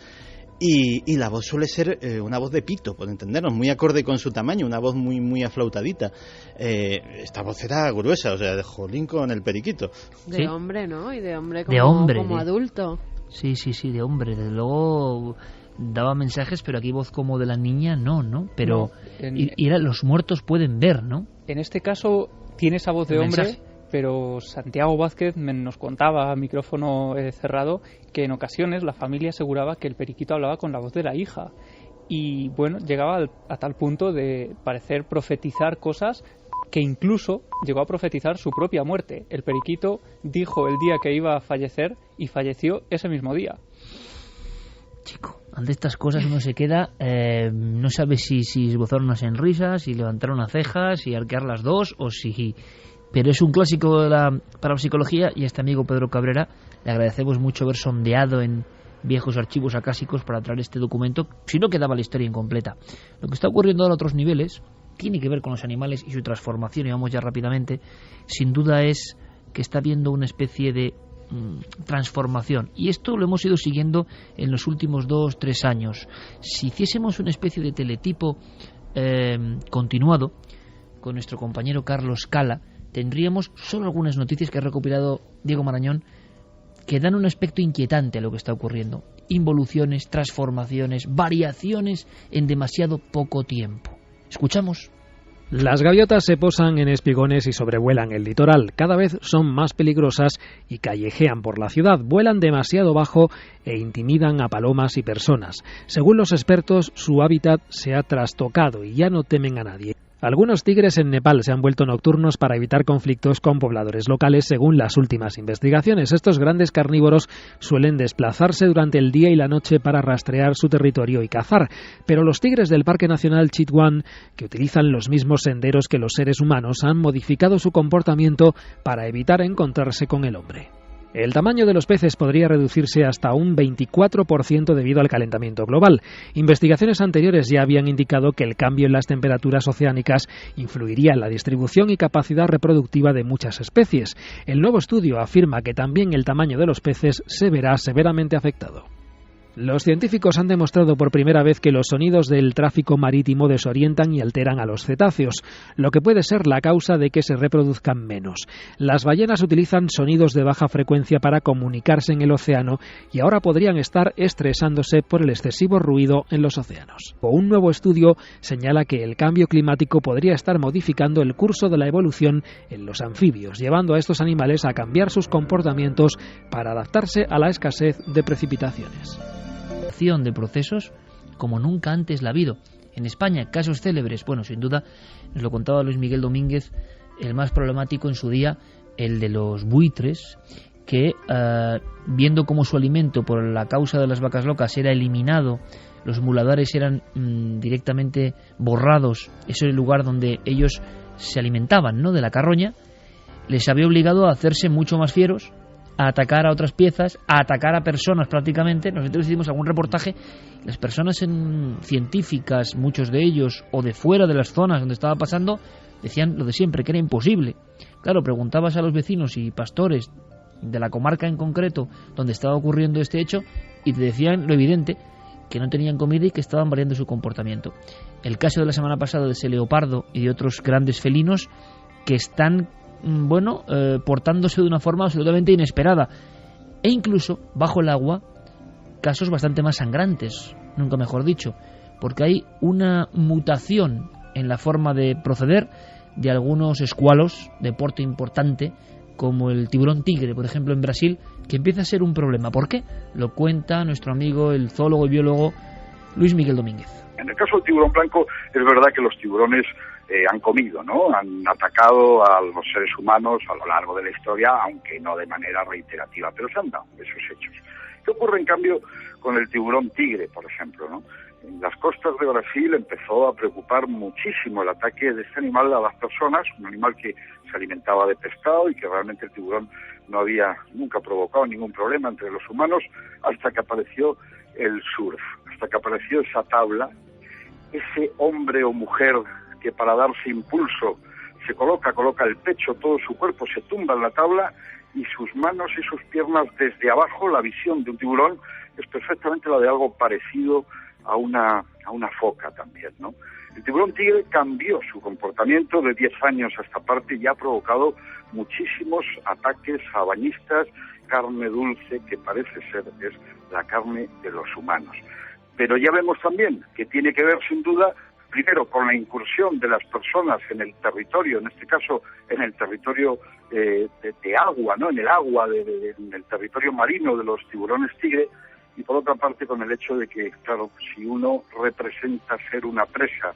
[SPEAKER 5] Y la voz suele ser una voz de pito, por entendernos, muy acorde con su tamaño, una voz muy muy aflautadita. Esta voz era gruesa, o sea, de jolín con el periquito.
[SPEAKER 3] De hombre, ¿no? Y de hombre como adulto.
[SPEAKER 1] Sí, de hombre. Desde luego daba mensajes, pero aquí voz como de la niña, no. Pero los muertos pueden ver, ¿no?
[SPEAKER 6] En este caso tiene esa voz de hombre. Mensaje. Pero Santiago Vázquez nos contaba a micrófono cerrado que en ocasiones la familia aseguraba que el periquito hablaba con la voz de la hija y bueno, llegaba a tal punto de parecer profetizar cosas que incluso llegó a profetizar su propia muerte. El periquito dijo el día que iba a fallecer y falleció ese mismo día.
[SPEAKER 1] Chico, ante estas cosas uno se queda, no sabe si esbozar una sonrisa, si levantar una ceja, si arquear las dos o si... Pero es un clásico para la psicología y a este amigo Pedro Cabrera le agradecemos mucho haber sondeado en viejos archivos acásicos para traer este documento, si no quedaba la historia incompleta. Lo que está ocurriendo ahora a otros niveles tiene que ver con los animales y su transformación, y vamos ya rápidamente. Sin duda es que está habiendo una especie de transformación, y esto lo hemos ido siguiendo en los últimos 2-3 años. Si hiciésemos una especie de teletipo continuado con nuestro compañero Carlos Cala, tendríamos solo algunas noticias que ha recopilado Diego Marañón que dan un aspecto inquietante a lo que está ocurriendo. Involuciones, transformaciones, variaciones en demasiado poco tiempo. ¿Escuchamos?
[SPEAKER 9] Las gaviotas se posan en espigones y sobrevuelan el litoral. Cada vez son más peligrosas y callejean por la ciudad. Vuelan demasiado bajo e intimidan a palomas y personas. Según los expertos, su hábitat se ha trastocado y ya no temen a nadie. Algunos tigres en Nepal se han vuelto nocturnos para evitar conflictos con pobladores locales, según las últimas investigaciones. Estos grandes carnívoros suelen desplazarse durante el día y la noche para rastrear su territorio y cazar, pero los tigres del Parque Nacional Chitwan, que utilizan los mismos senderos que los seres humanos, han modificado su comportamiento para evitar encontrarse con el hombre. El tamaño de los peces podría reducirse hasta un 24% debido al calentamiento global. Investigaciones anteriores ya habían indicado que el cambio en las temperaturas oceánicas influiría en la distribución y capacidad reproductiva de muchas especies. El nuevo estudio afirma que también el tamaño de los peces se verá severamente afectado. Los científicos han demostrado por primera vez que los sonidos del tráfico marítimo desorientan y alteran a los cetáceos, lo que puede ser la causa de que se reproduzcan menos. Las ballenas utilizan sonidos de baja frecuencia para comunicarse en el océano y ahora podrían estar estresándose por el excesivo ruido en los océanos. Un nuevo estudio señala que el cambio climático podría estar modificando el curso de la evolución en los anfibios, llevando a estos animales a cambiar sus comportamientos para adaptarse a la escasez de precipitaciones.
[SPEAKER 1] De procesos como nunca antes la ha habido. En España, casos célebres, bueno, sin duda, nos lo contaba Luis Miguel Domínguez, el más problemático en su día, el de los buitres, que viendo cómo su alimento por la causa de las vacas locas era eliminado, los muladares eran directamente borrados, eso es el lugar donde ellos se alimentaban, ¿no?, de la carroña, les había obligado a hacerse mucho más fieros, a atacar a otras piezas, a atacar a personas prácticamente. Nosotros hicimos algún reportaje, las personas científicas, muchos de ellos, o de fuera de las zonas donde estaba pasando, decían lo de siempre, que era imposible. Claro, preguntabas a los vecinos y pastores de la comarca en concreto donde estaba ocurriendo este hecho y te decían lo evidente, que no tenían comida y que estaban variando su comportamiento. El caso de la semana pasada de ese leopardo y de otros grandes felinos que están portándose de una forma absolutamente inesperada, e incluso bajo el agua casos bastante más sangrantes, nunca mejor dicho, porque hay una mutación en la forma de proceder de algunos escualos de porte importante, como el tiburón tigre, por ejemplo, en Brasil, que empieza a ser un problema. ¿Por qué? Lo cuenta nuestro amigo, el zoólogo y biólogo Luis Miguel Domínguez.
[SPEAKER 10] En el caso del tiburón blanco, es verdad que los tiburones han comido, ¿no? Han atacado a los seres humanos a lo largo de la historia, aunque no de manera reiterativa, pero se han dado esos hechos. ¿Qué ocurre, en cambio, con el tiburón tigre, por ejemplo, ¿no? En las costas de Brasil empezó a preocupar muchísimo el ataque de este animal a las personas, un animal que se alimentaba de pescado y que realmente el tiburón no había nunca provocado ningún problema entre los humanos, hasta que apareció el surf, hasta que apareció esa tabla, ese hombre o mujer que para darse impulso se coloca el pecho, todo su cuerpo se tumba en la tabla y sus manos y sus piernas desde abajo, la visión de un tiburón es perfectamente la de algo parecido a una foca también, ¿no? El tiburón tigre cambió su comportamiento de 10 años a esta parte y ha provocado muchísimos ataques a bañistas, carne dulce que parece ser es la carne de los humanos. Pero ya vemos también que tiene que ver sin duda primero con la incursión de las personas en el territorio, en este caso en el territorio de agua, ¿no? En el agua, en el territorio marino de los tiburones tigre, y por otra parte con el hecho de que, claro, si uno representa ser una presa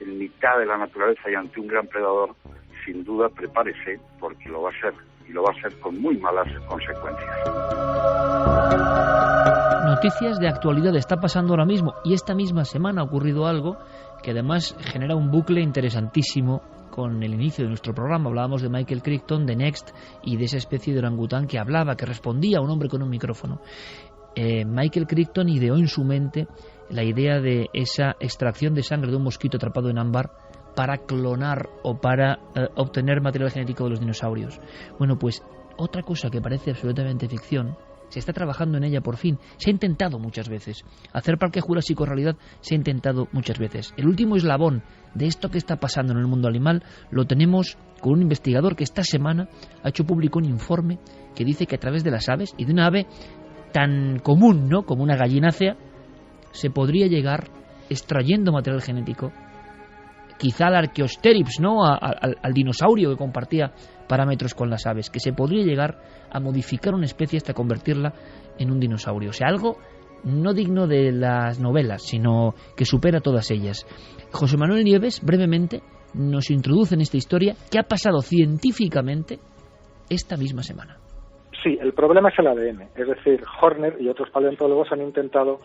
[SPEAKER 10] en mitad de la naturaleza y ante un gran predador, sin duda prepárese, porque lo va a ser, y lo va a ser con muy malas consecuencias.
[SPEAKER 1] Noticias de actualidad, está pasando ahora mismo, y esta misma semana ha ocurrido algo que además genera un bucle interesantísimo con el inicio de nuestro programa. Hablábamos de Michael Crichton, de Next, y de esa especie de orangután que hablaba, que respondía a un hombre con un micrófono. Michael Crichton ideó en su mente la idea de esa extracción de sangre de un mosquito atrapado en ámbar para clonar o para obtener material genético de los dinosaurios. Bueno, pues otra cosa que parece absolutamente ficción, se está trabajando en ella por fin. Se ha intentado muchas veces. Hacer Parque Jurásico realidad se ha intentado muchas veces. El último eslabón de esto que está pasando en el mundo animal lo tenemos con un investigador que esta semana ha hecho público un informe que dice que a través de las aves y de una ave tan común, ¿no?, como una gallinácea, se podría llegar, extrayendo material genético, quizá al Archaeopteryx, ¿no? Al dinosaurio que compartía parámetros con las aves, que se podría llegar a modificar una especie hasta convertirla en un dinosaurio. O sea, algo no digno de las novelas, sino que supera todas ellas. José Manuel Nieves, brevemente, nos introduce en esta historia que ha pasado científicamente esta misma semana.
[SPEAKER 11] Sí, el problema es el ADN. Es decir, Horner y otros paleontólogos han intentado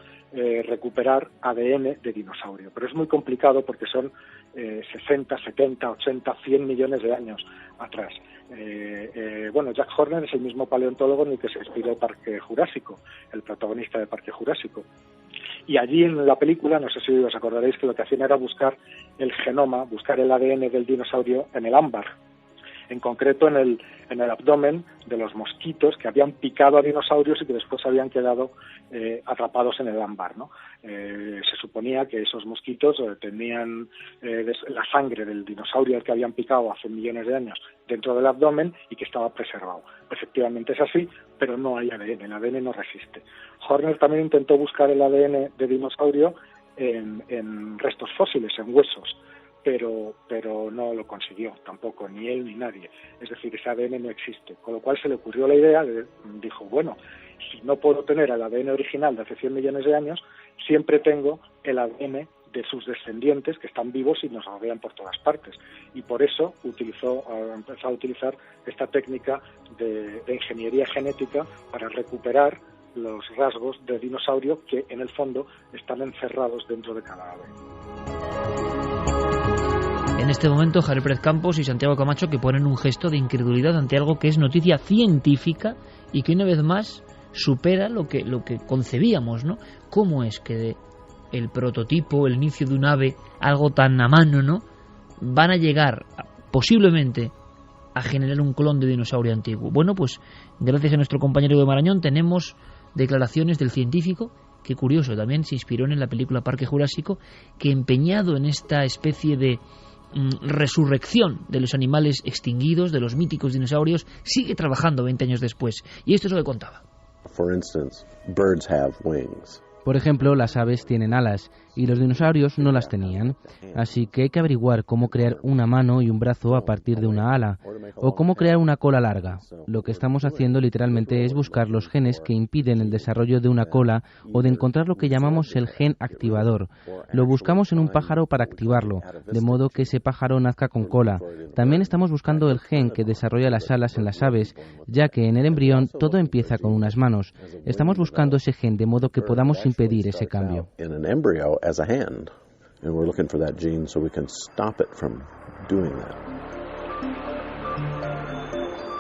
[SPEAKER 11] recuperar ADN de dinosaurio, pero es muy complicado porque son 60, 70, 80, 100 millones de años atrás. Bueno, Jack Horner es el mismo paleontólogo en el que se inspiró Parque Jurásico, el protagonista de Parque Jurásico. Y allí en la película, no sé si os acordaréis, que lo que hacían era buscar el genoma, buscar el ADN del dinosaurio en el ámbar. En concreto en el abdomen de los mosquitos que habían picado a dinosaurios y que después habían quedado atrapados en el ámbar, ¿no? Se suponía que esos mosquitos tenían la sangre del dinosaurio al que habían picado hace millones de años dentro del abdomen y que estaba preservado. Efectivamente es así, pero no hay ADN, el ADN no resiste. Horner también intentó buscar el ADN de dinosaurio en restos fósiles, en huesos, pero no lo consiguió tampoco, ni él ni nadie. Es decir, ese ADN no existe. Con lo cual se le ocurrió la idea, dijo, bueno, si no puedo tener el ADN original de hace 100 millones de años, siempre tengo el ADN de sus descendientes que están vivos y nos rodean por todas partes. Y por eso empezó a utilizar esta técnica de ingeniería genética para recuperar los rasgos de dinosaurio que en el fondo están encerrados dentro de cada ave.
[SPEAKER 1] En este momento, Javier Pérez Campos y Santiago Camacho que ponen un gesto de incredulidad ante algo que es noticia científica y que una vez más supera lo que concebíamos, ¿no? ¿Cómo es que el prototipo, el inicio de un ave, algo tan a mano, ¿no?, van a llegar posiblemente a generar un clon de dinosaurio antiguo? Bueno, pues gracias a nuestro compañero de Marañón tenemos declaraciones del científico que, curioso, también se inspiró en la película Parque Jurásico, que empeñado en esta especie de resurrección de los animales extinguidos, de los míticos dinosaurios, sigue trabajando 20 años después. Y esto es lo que contaba.
[SPEAKER 12] Por ejemplo, las aves tienen alas y los dinosaurios no las tenían, así que hay que averiguar cómo crear una mano y un brazo a partir de una ala, o cómo crear una cola larga. Lo que estamos haciendo literalmente es buscar los genes que impiden el desarrollo de una cola o de encontrar lo que llamamos el gen activador. Lo buscamos en un pájaro para activarlo, de modo que ese pájaro nazca con cola. También estamos buscando el gen que desarrolla las alas en las aves, ya que en el embrión todo empieza con unas manos. Estamos buscando ese gen de modo que podamos impedir ese cambio.
[SPEAKER 13] As a hand, and we're looking for that gene so we can stop it from doing that.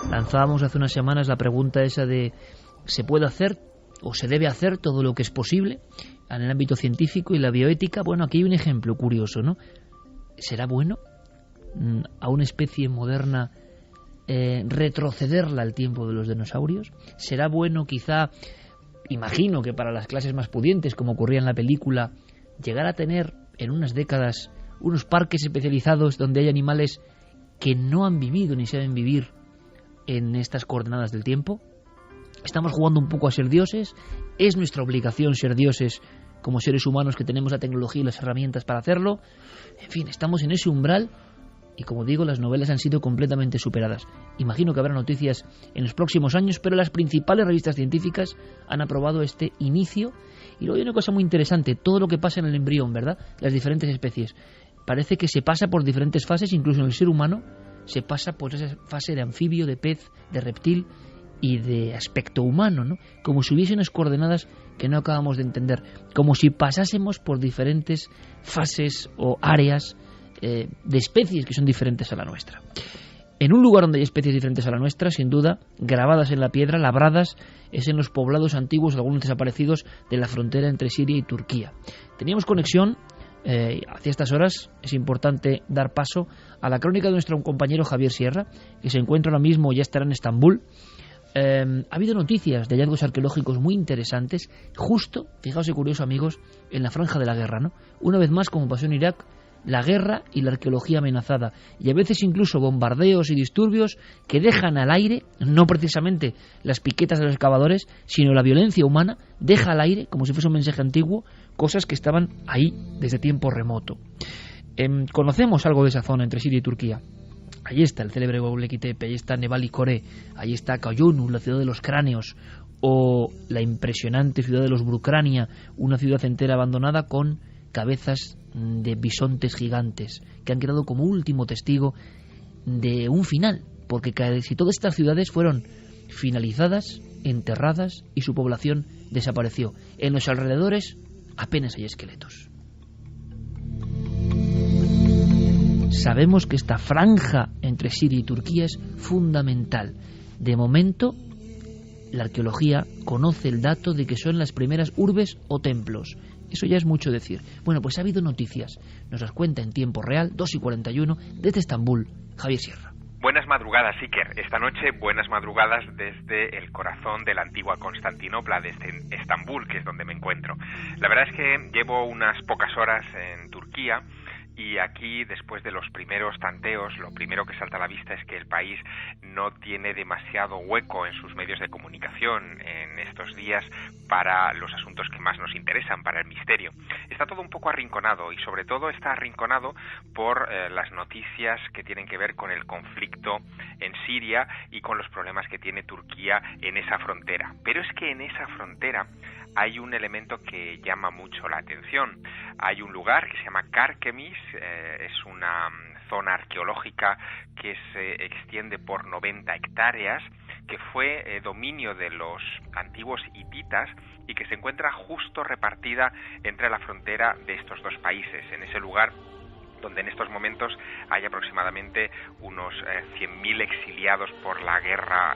[SPEAKER 1] Lanzábamos hace unas semanas la pregunta esa de ¿se puede hacer o se debe hacer todo lo que es posible en el ámbito científico y la bioética? Bueno, aquí hay un ejemplo curioso, ¿no? ¿Será bueno a una especie moderna retrocederla al tiempo de los dinosaurios? ¿Será bueno quizá, imagino que para las clases más pudientes, como ocurría en la película, llegar a tener en unas décadas unos parques especializados donde hay animales que no han vivido ni saben vivir en estas coordenadas del tiempo? ¿Estamos jugando un poco a ser dioses? ¿Es nuestra obligación ser dioses como seres humanos que tenemos la tecnología y las herramientas para hacerlo? En fin, estamos en ese umbral y, como digo, las novelas han sido completamente superadas. Imagino que habrá noticias en los próximos años, pero las principales revistas científicas han aprobado este inicio. Y luego hay una cosa muy interesante, todo lo que pasa en el embrión, ¿verdad? Las diferentes especies. Parece que se pasa por diferentes fases, incluso en el ser humano se pasa por esa fase de anfibio, de pez, de reptil y de aspecto humano, ¿no? Como si hubiese unas coordenadas que no acabamos de entender, como si pasásemos por diferentes fases o áreas de especies que son diferentes a la nuestra. En un lugar donde hay especies diferentes a la nuestra, sin duda, grabadas en la piedra, labradas, es en los poblados antiguos, algunos desaparecidos, de la frontera entre Siria y Turquía. Teníamos conexión, hacia estas horas es importante dar paso a la crónica de nuestro compañero Javier Sierra, que se encuentra ahora mismo, ya estará en Estambul. Ha habido noticias de hallazgos arqueológicos muy interesantes, justo, fijaos qué curioso, amigos, en la franja de la guerra, ¿no? Una vez más, como pasó en Irak, la guerra y la arqueología amenazada, y a veces incluso bombardeos y disturbios que dejan al aire, no precisamente las piquetas de los excavadores, sino la violencia humana, deja al aire, como si fuese un mensaje antiguo, cosas que estaban ahí desde tiempo remoto. Conocemos algo de esa zona entre Siria y Turquía. Ahí está el célebre Göbekli Tepe, ahí está Nebali Kore, ahí está Kayonu, la ciudad de los cráneos, o la impresionante ciudad de los Brucrania, una ciudad entera abandonada con cabezas de bisontes gigantes, que han quedado como último testigo de un final, porque casi todas estas ciudades fueron finalizadas, enterradas y su población desapareció. En los alrededores apenas hay esqueletos. Sabemos que esta franja entre Siria y Turquía es fundamental. De momento, la arqueología conoce el dato de que son las primeras urbes o templos. Eso ya es mucho decir. Bueno, pues ha habido noticias. Nos las cuenta en tiempo real, 2:41, desde Estambul, Javier Sierra.
[SPEAKER 14] Buenas madrugadas, Iker. Esta noche, buenas madrugadas desde el corazón de la antigua Constantinopla, desde Estambul, que es donde me encuentro. La verdad es que llevo unas pocas horas en Turquía. Y aquí, después de los primeros tanteos, lo primero que salta a la vista es que el país no tiene demasiado hueco en sus medios de comunicación en estos días para los asuntos que más nos interesan, para el misterio. Está todo un poco arrinconado y sobre todo está arrinconado por las noticias que tienen que ver con el conflicto en Siria y con los problemas que tiene Turquía en esa frontera. Pero es que en esa frontera hay un elemento que llama mucho la atención. Hay un lugar que se llama Karkemis, es una zona arqueológica que se extiende por 90 hectáreas, que fue dominio de los antiguos hititas y que se encuentra justo repartida entre la frontera de estos dos países. En ese lugar donde en estos momentos hay aproximadamente unos 100.000 exiliados por la guerra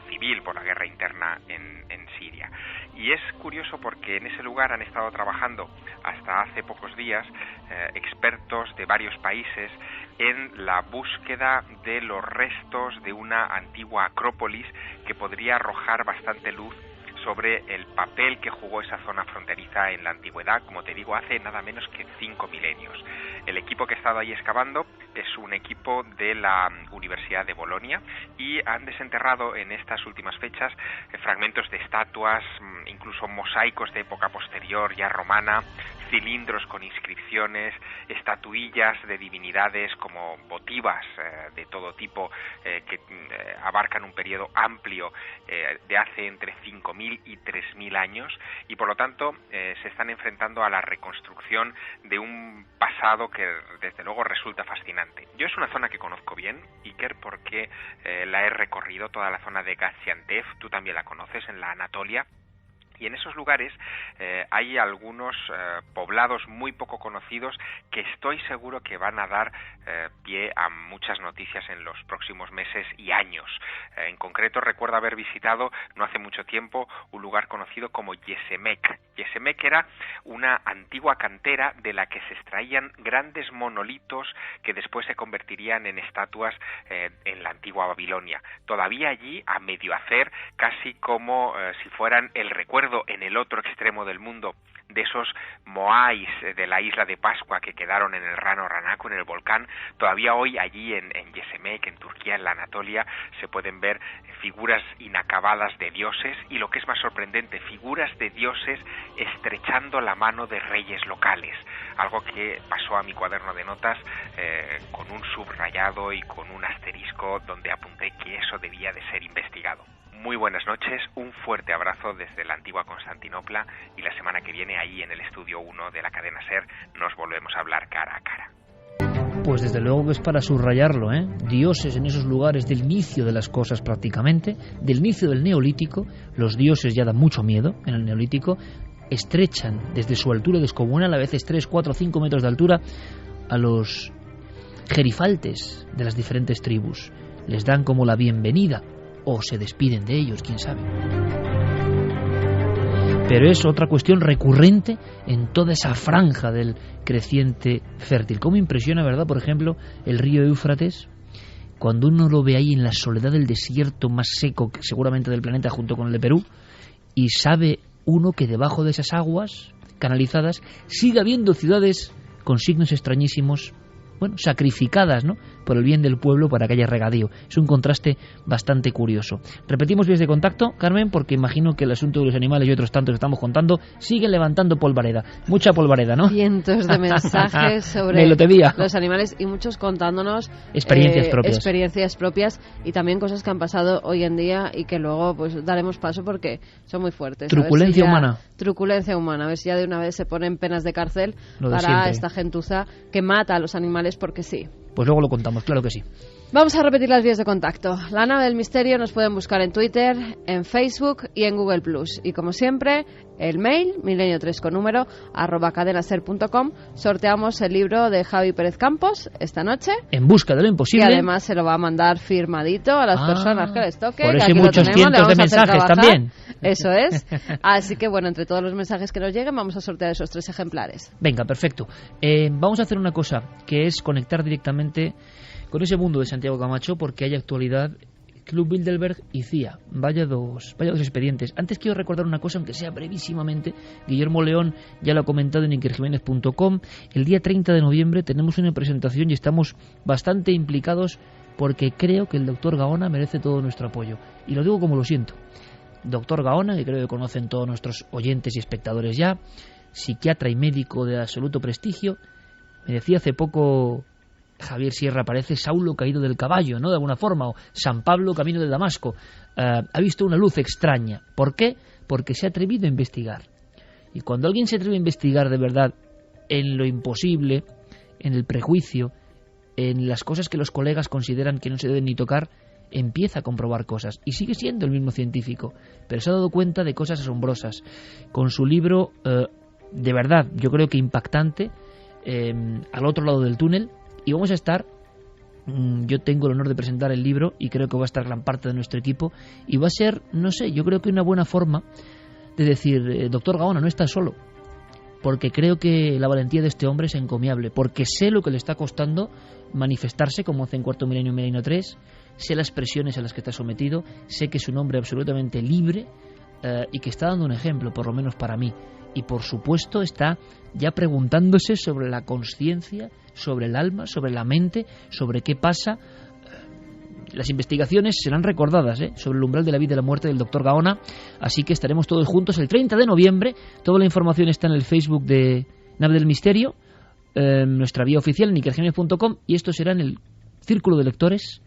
[SPEAKER 14] civil, por la guerra interna en Siria. Y es curioso porque en ese lugar han estado trabajando hasta hace pocos días expertos de varios países en la búsqueda de los restos de una antigua acrópolis que podría arrojar bastante luz sobre el papel que jugó esa zona fronteriza en la antigüedad, como te digo, hace nada menos que 5 milenios. El equipo que ha estado ahí excavando es un equipo de la Universidad de Bolonia y han desenterrado en estas últimas fechas fragmentos de estatuas, incluso mosaicos de época posterior ya romana, cilindros con inscripciones, estatuillas de divinidades como votivas de todo tipo que abarcan un periodo amplio de hace entre 5.000 y 3.000 años y por lo tanto se están enfrentando a la reconstrucción de un pasado que desde luego resulta fascinante. Yo es una zona que conozco bien, Iker, porque la he recorrido, toda la zona de Gaziantep, tú también la conoces, en la Anatolia. Y en esos lugares hay algunos poblados muy poco conocidos que estoy seguro que van a dar pie a muchas noticias en los próximos meses y años. En concreto recuerdo haber visitado no hace mucho tiempo un lugar conocido como Yesemek. Yesemek era una antigua cantera de la que se extraían grandes monolitos que después se convertirían en estatuas en la antigua Babilonia. Todavía allí a medio hacer, casi como si fueran el recuerdo en el otro extremo del mundo de esos moais de la isla de Pascua que quedaron en el Rano Ranaku, en el volcán. Todavía hoy allí en Yesemek, en Turquía, en la Anatolia, se pueden ver figuras inacabadas de dioses y, lo que es más sorprendente, figuras de dioses estrechando la mano de reyes locales, algo que pasó a mi cuaderno de notas con un subrayado y con un asterisco donde apunté que eso debía de ser investigado. Muy buenas noches, un fuerte abrazo desde la antigua Constantinopla y la semana que viene ahí en el estudio 1 de la cadena SER nos volvemos a hablar cara a cara.
[SPEAKER 1] Pues desde luego que es para subrayarlo, ¿eh? Dioses en esos lugares del inicio de las cosas prácticamente, del inicio del Neolítico. Los dioses ya dan mucho miedo en el Neolítico, estrechan desde su altura descomunal, a veces 3, 4, 5 metros de altura, a los gerifaltes de las diferentes tribus. Les dan como la bienvenida, o se despiden de ellos, quién sabe. Pero es otra cuestión recurrente en toda esa franja del creciente fértil. ¿Cómo impresiona, verdad, por ejemplo, el río Éufrates? Cuando uno lo ve ahí en la soledad del desierto más seco, seguramente del planeta, junto con el de Perú, y sabe uno que debajo de esas aguas canalizadas sigue habiendo ciudades con signos extrañísimos bueno, sacrificadas, ¿no?, por el bien del pueblo para que haya regadío. Es un contraste bastante curioso. Repetimos vías de contacto, Carmen, porque imagino que el asunto de los animales y otros tantos que estamos contando siguen levantando polvareda. Mucha polvareda, ¿no?
[SPEAKER 3] Cientos de mensajes sobre los animales y muchos contándonos experiencias propias y también cosas que han pasado hoy en día y que luego pues daremos paso porque son muy fuertes.
[SPEAKER 1] Truculencia humana.
[SPEAKER 3] Truculencia humana. A ver si ya de una vez se ponen penas de cárcel para esta gentuza que mata a los animales porque sí.
[SPEAKER 1] Pues luego lo contamos, claro que sí.
[SPEAKER 3] Vamos a repetir las vías de contacto. La Nave del Misterio nos pueden buscar en Twitter, en Facebook y en Google+. Y como siempre, el mail, milenio3 @cadenaser.com. Sorteamos el libro de Javi Pérez Campos esta noche.
[SPEAKER 1] En busca de lo imposible.
[SPEAKER 3] Y además se lo va a mandar firmadito a las personas que les toque.
[SPEAKER 1] Por eso hay muchos cientos de mensajes también.
[SPEAKER 3] Eso es. Así que bueno, entre todos los mensajes que nos lleguen vamos a sortear esos 3 ejemplares.
[SPEAKER 1] Venga, perfecto. Vamos a hacer una cosa, que es conectar directamente con ese mundo de Santiago Camacho, porque hay actualidad, Club Bilderberg y CIA. Vaya dos expedientes. Antes quiero recordar una cosa, aunque sea brevísimamente. Guillermo León ya lo ha comentado en ikerjiménez.com. El día 30 de noviembre tenemos una presentación y estamos bastante implicados porque creo que el doctor Gaona merece todo nuestro apoyo. Y lo digo como lo siento. Doctor Gaona, que creo que conocen todos nuestros oyentes y espectadores ya, psiquiatra y médico de absoluto prestigio. Me decía hace poco Javier Sierra, parece Saulo caído del caballo, ¿no?, de alguna forma, o San Pablo camino de Damasco. Ha visto una luz extraña. ¿Por qué? Porque se ha atrevido a investigar. Y cuando alguien se atreve a investigar de verdad en lo imposible, en el prejuicio, en las cosas que los colegas consideran que no se deben ni tocar, empieza a comprobar cosas. Y sigue siendo el mismo científico, pero se ha dado cuenta de cosas asombrosas. Con su libro, de verdad, yo creo que impactante, Al otro lado del túnel. Y vamos a estar, yo tengo el honor de presentar el libro y creo que va a estar gran parte de nuestro equipo y va a ser, no sé, yo creo que una buena forma de decir, doctor Gaona, no estás solo, porque creo que la valentía de este hombre es encomiable, porque sé lo que le está costando manifestarse como hace en Cuarto Milenio, Milenio 3, sé las presiones a las que está sometido, sé que es un hombre absolutamente libre y que está dando un ejemplo, por lo menos para mí. Y por supuesto está ya preguntándose sobre la consciencia, sobre el alma, sobre la mente, sobre qué pasa. Las investigaciones serán recordadas sobre el umbral de la vida y la muerte del doctor Gaona, así que estaremos todos juntos el 30 de noviembre. Toda la información está en el Facebook de Nave del Misterio, nuestra vía oficial en ikerjiménez.com, y esto será en el Círculo de Lectores,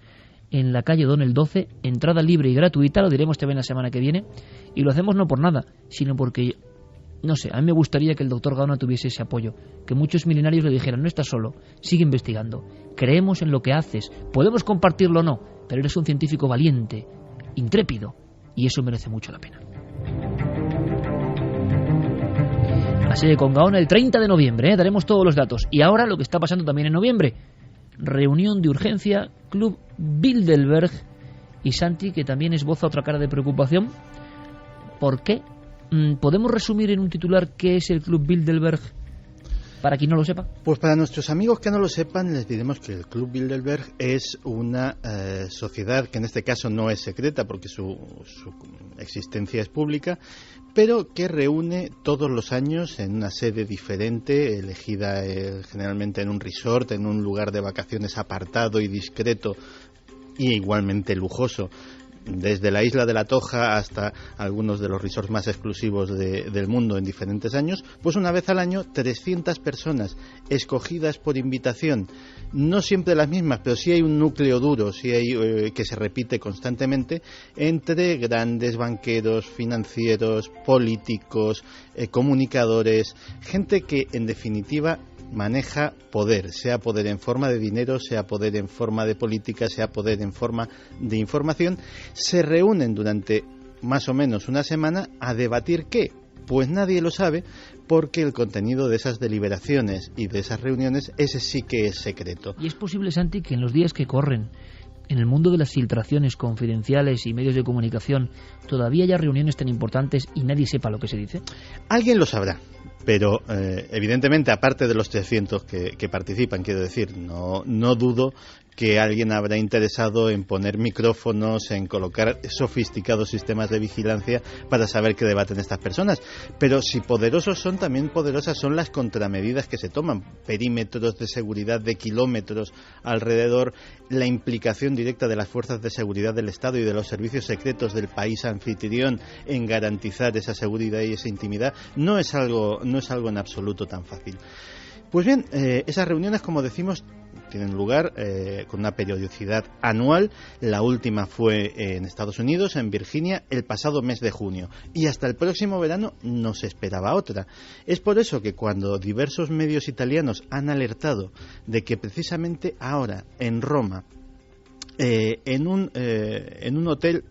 [SPEAKER 1] en la calle Donel 12, entrada libre y gratuita, lo diremos también la semana que viene, y lo hacemos no por nada, sino porque, no sé, a mí me gustaría que el doctor Gaona tuviese ese apoyo, que muchos milenarios le dijeran, no estás solo, sigue investigando, creemos en lo que haces, podemos compartirlo o no, pero eres un científico valiente, intrépido, y eso merece mucho la pena. Así que con Gaona el 30 de noviembre, daremos todos los datos. Y ahora lo que está pasando también en noviembre, reunión de urgencia, Club Bilderberg, y Santi, que también esboza otra cara de preocupación. ¿Por qué? ¿Podemos resumir en un titular qué es el Club Bilderberg para quien no lo sepa?
[SPEAKER 5] Pues para nuestros amigos que no lo sepan, les diremos que el Club Bilderberg es una sociedad que en este caso no es secreta porque su existencia es pública, pero que reúne todos los años en una sede diferente, elegida generalmente en un resort, en un lugar de vacaciones apartado y discreto y igualmente lujoso, desde la isla de la Toja hasta algunos de los resorts más exclusivos del mundo en diferentes años. Pues una vez al año 300 personas escogidas por invitación, no siempre las mismas, pero sí hay un núcleo duro, sí hay que se repite constantemente, entre grandes banqueros, financieros, políticos, comunicadores, gente que en definitiva maneja poder, sea poder en forma de dinero, sea poder en forma de política, sea poder en forma de información. Se reúnen durante más o menos una semana a debatir ¿qué? Pues nadie lo sabe, porque el contenido de esas deliberaciones y de esas reuniones, ese sí que es secreto.
[SPEAKER 1] Y es posible, Santi, que en los días que corren, en el mundo de las filtraciones confidenciales y medios de comunicación, todavía haya reuniones tan importantes y nadie sepa lo que se dice.
[SPEAKER 5] Alguien lo sabrá. Pero evidentemente, aparte de los 300 que participan, quiero decir, no dudo que alguien habrá interesado en poner micrófonos, en colocar sofisticados sistemas de vigilancia para saber qué debaten estas personas. Pero si poderosos son, también poderosas son las contramedidas que se toman. Perímetros de seguridad de kilómetros alrededor, la implicación directa de las fuerzas de seguridad del Estado y de los servicios secretos del país anfitrión en garantizar esa seguridad y esa intimidad, no es algo en absoluto tan fácil. Pues bien, esas reuniones, como decimos, tienen lugar con una periodicidad anual. La última fue en Estados Unidos, en Virginia, el pasado mes de junio. Y hasta el próximo verano no se esperaba otra. Es por eso que cuando diversos medios italianos han alertado de que precisamente ahora, en Roma, en un hotel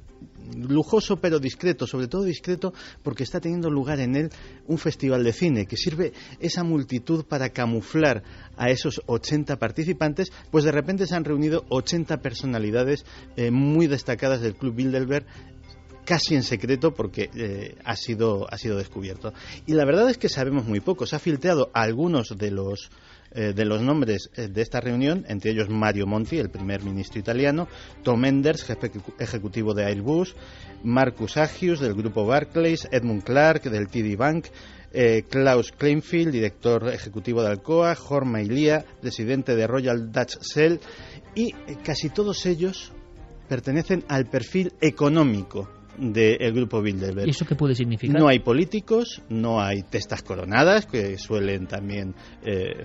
[SPEAKER 5] lujoso pero discreto, sobre todo discreto porque está teniendo lugar en él un festival de cine que sirve esa multitud para camuflar a esos 80 participantes, pues de repente se han reunido 80 personalidades muy destacadas del Club Bilderberg, casi en secreto porque ha sido descubierto. Y la verdad es que sabemos muy poco. Se ha filtrado algunos de los nombres de esta reunión, entre ellos Mario Monti, el primer ministro italiano, Tom Enders, jefe ejecutivo de Airbus, Marcus Agius, del grupo Barclays, Edmund Clark, del TD Bank, Klaus Kleinfield, director ejecutivo de Alcoa, Jorma Ilia, presidente de Royal Dutch Shell, y casi todos ellos pertenecen al perfil económico del grupo Bilderberg.
[SPEAKER 1] ¿Y eso qué puede significar?
[SPEAKER 5] No hay políticos, no hay testas coronadas, que suelen también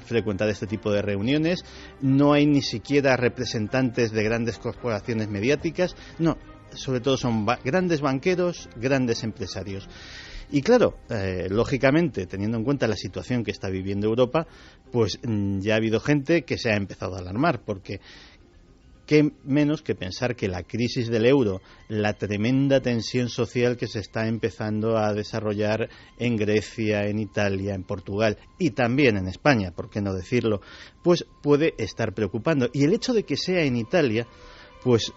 [SPEAKER 5] frecuentar este tipo de reuniones, no hay ni siquiera representantes de grandes corporaciones mediáticas, no, sobre todo son grandes banqueros, grandes empresarios. Y claro, lógicamente, teniendo en cuenta la situación que está viviendo Europa, pues ya ha habido gente que se ha empezado a alarmar, porque qué menos que pensar que la crisis del euro, la tremenda tensión social que se está empezando a desarrollar en Grecia, en Italia, en Portugal y también en España, por qué no decirlo, pues puede estar preocupando. Y el hecho de que sea en Italia, pues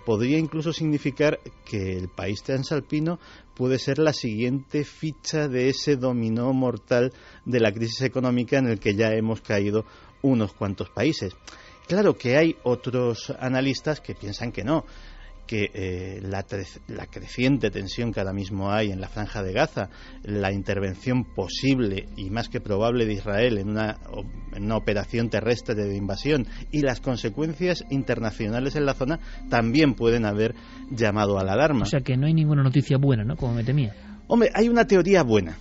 [SPEAKER 5] podría incluso significar que el país transalpino puede ser la siguiente ficha de ese dominó mortal de la crisis económica en el que ya hemos caído unos cuantos países. Claro que hay otros analistas que piensan que no, que la creciente tensión que ahora mismo hay en la Franja de Gaza, la intervención posible y más que probable de Israel en una operación terrestre de invasión y las consecuencias internacionales en la zona también pueden haber llamado a la alarma.
[SPEAKER 1] O sea que no hay ninguna noticia buena, ¿no? Como me temía.
[SPEAKER 5] Hombre, hay una teoría buena.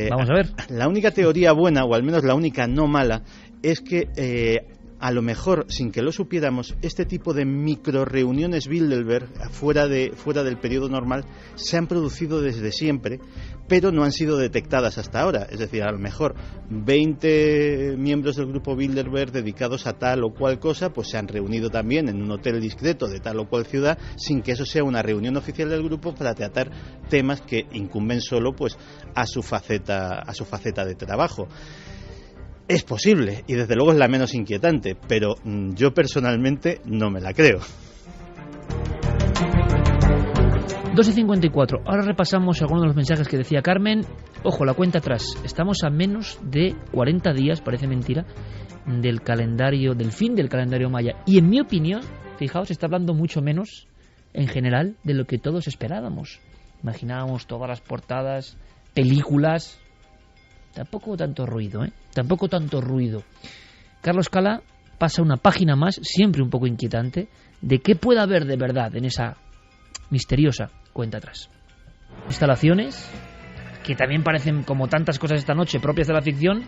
[SPEAKER 1] Vamos a ver.
[SPEAKER 5] La única teoría buena, o al menos la única no mala, es que a lo mejor, sin que lo supiéramos, este tipo de micro reuniones Bilderberg fuera del periodo normal se han producido desde siempre, pero no han sido detectadas hasta ahora. Es decir, a lo mejor 20 miembros del grupo Bilderberg dedicados a tal o cual cosa, pues se han reunido también en un hotel discreto de tal o cual ciudad, sin que eso sea una reunión oficial del grupo para tratar temas que incumben solo pues a su faceta de trabajo. Es posible, y desde luego es la menos inquietante, pero yo personalmente no me la creo.
[SPEAKER 1] 2:54. Ahora repasamos algunos de los mensajes que decía Carmen. Ojo, la cuenta atrás. Estamos a menos de 40 días, parece mentira, del fin del calendario maya. Y en mi opinión, fijaos, se está hablando mucho menos, en general, de lo que todos esperábamos. Imaginábamos todas las portadas, películas. Tampoco tanto ruido, Tampoco tanto ruido. Carlos Cala pasa una página más, siempre un poco inquietante, de qué puede haber de verdad en esa misteriosa cuenta atrás. Instalaciones que también parecen, como tantas cosas esta noche, propias de la ficción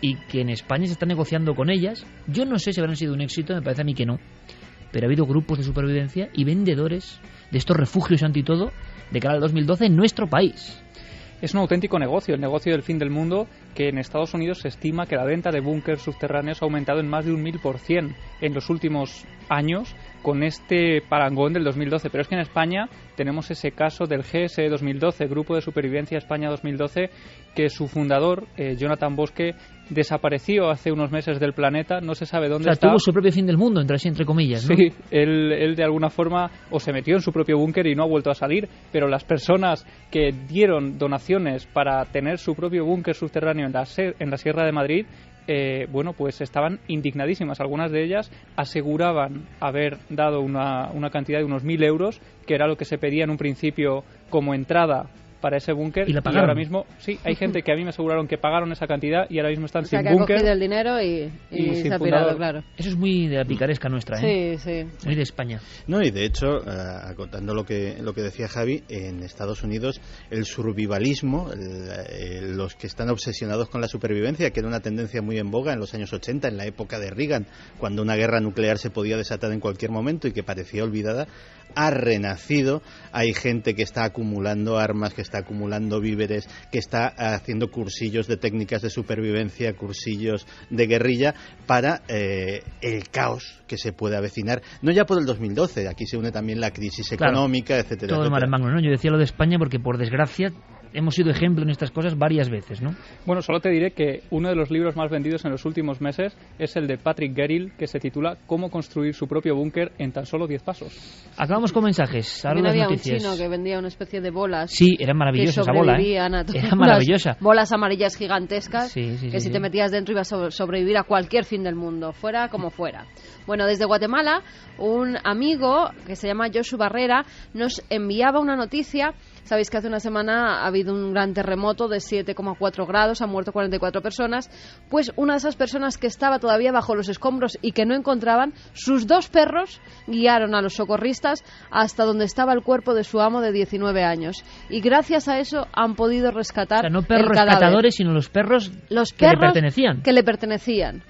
[SPEAKER 1] y que en España se está negociando con ellas. Yo no sé si habrán sido un éxito, me parece a mí que no, pero ha habido grupos de supervivencia y vendedores de estos refugios ante todo de cara al 2012 en nuestro país.
[SPEAKER 6] Es un auténtico negocio, el negocio del fin del mundo, que en Estados Unidos se estima que la venta de búnkers subterráneos ha aumentado en más de un 1000% en los últimos años con este parangón del 2012. Pero es que en España tenemos ese caso del GSE 2012, Grupo de Supervivencia España 2012, que su fundador, Jonathan Bosque, desapareció hace unos meses del planeta, no se sabe dónde está.
[SPEAKER 1] Tuvo su propio fin del mundo, entre comillas, ¿no?
[SPEAKER 6] Sí, él de alguna forma o se metió en su propio búnker y no ha vuelto a salir, pero las personas que dieron donaciones para tener su propio búnker subterráneo en la Sierra de Madrid bueno, pues estaban indignadísimas. Algunas de ellas aseguraban haber dado una cantidad de unos 1.000 euros, que era lo que se pedía en un principio como entrada para ese búnker,
[SPEAKER 1] y ahora mismo
[SPEAKER 6] sí, hay gente que a mí me aseguraron que pagaron esa cantidad y ahora mismo están sin
[SPEAKER 3] búnker.
[SPEAKER 6] búnker.
[SPEAKER 3] Ha cogido el dinero y se ha pirado, claro.
[SPEAKER 1] Eso es muy de la picaresca nuestra, ¿eh?
[SPEAKER 3] Sí.
[SPEAKER 1] Muy de España.
[SPEAKER 5] No, y de hecho, acotando lo que decía Javi, en Estados Unidos el survivalismo, los que están obsesionados con la supervivencia, que era una tendencia muy en boga en los años 80, en la época de Reagan, cuando una guerra nuclear se podía desatar en cualquier momento y que parecía olvidada, ha renacido. Hay gente que está acumulando armas, que está acumulando víveres, que está haciendo cursillos de técnicas de supervivencia, cursillos de guerrilla para el caos que se puede avecinar, no ya por el 2012, aquí se une también la crisis económica, etcétera.
[SPEAKER 1] Todo el mar en magno, ¿no? Yo decía lo de España porque, por desgracia, hemos sido ejemplo en estas cosas varias veces, ¿no?
[SPEAKER 6] Bueno, solo te diré que uno de los libros más vendidos en los últimos meses es el de Patrick Gerrill, que se titula Cómo construir su propio búnker en tan solo 10 pasos.
[SPEAKER 1] Acabamos con mensajes.
[SPEAKER 3] También había un chino que vendía una especie de bolas.
[SPEAKER 1] Sí, era maravillosa esa bola, ¿eh? Era maravillosa.
[SPEAKER 3] Bolas amarillas gigantescas
[SPEAKER 1] que
[SPEAKER 3] si te metías dentro ibas a sobrevivir a cualquier fin del mundo, fuera como fuera. Bueno, desde Guatemala, un amigo que se llama Josu Barrera nos enviaba una noticia. Sabéis que hace una semana ha habido un gran terremoto de 7,4 grados, han muerto 44 personas. Pues una de esas personas que estaba todavía bajo los escombros y que no encontraban, sus 2 perros guiaron a los socorristas hasta donde estaba el cuerpo de su amo de 19 años. Y gracias a eso han podido rescatar el cadáver.
[SPEAKER 1] O sea, no perros rescatadores, sino los perros que le pertenecían.
[SPEAKER 3] Que le pertenecían.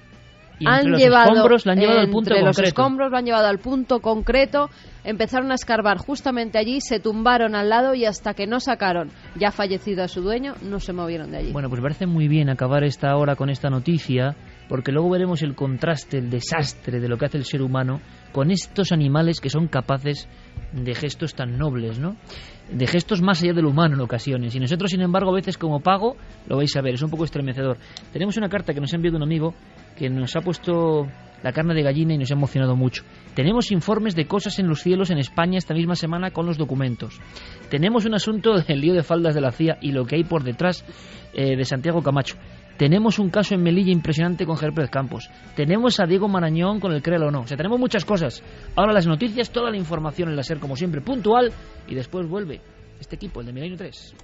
[SPEAKER 1] Y entre los escombros lo han llevado al punto concreto.
[SPEAKER 3] Los escombros lo han llevado al punto concreto, empezaron a escarbar justamente allí, se tumbaron al lado y hasta que no sacaron ya fallecido a su dueño, no se movieron de allí.
[SPEAKER 1] Bueno, pues parece muy bien acabar esta hora con esta noticia, porque luego veremos el contraste, el desastre de lo que hace el ser humano con estos animales que son capaces de gestos tan nobles, ¿no? De gestos más allá del humano en ocasiones. Y nosotros, sin embargo, a veces como pago, lo vais a ver, es un poco estremecedor. Tenemos una carta que nos ha enviado un amigo que nos ha puesto la carne de gallina y nos ha emocionado mucho. Tenemos informes de cosas en los cielos en España esta misma semana con los documentos. Tenemos un asunto del lío de faldas de la CIA y lo que hay por detrás de Santiago Camacho. Tenemos un caso en Melilla impresionante con Gerpérez Campos. Tenemos a Diego Marañón con el Créelo o no. O sea, tenemos muchas cosas. Ahora las noticias, toda la información en la SER, como siempre, puntual. Y después vuelve este equipo, el de Milenio 3.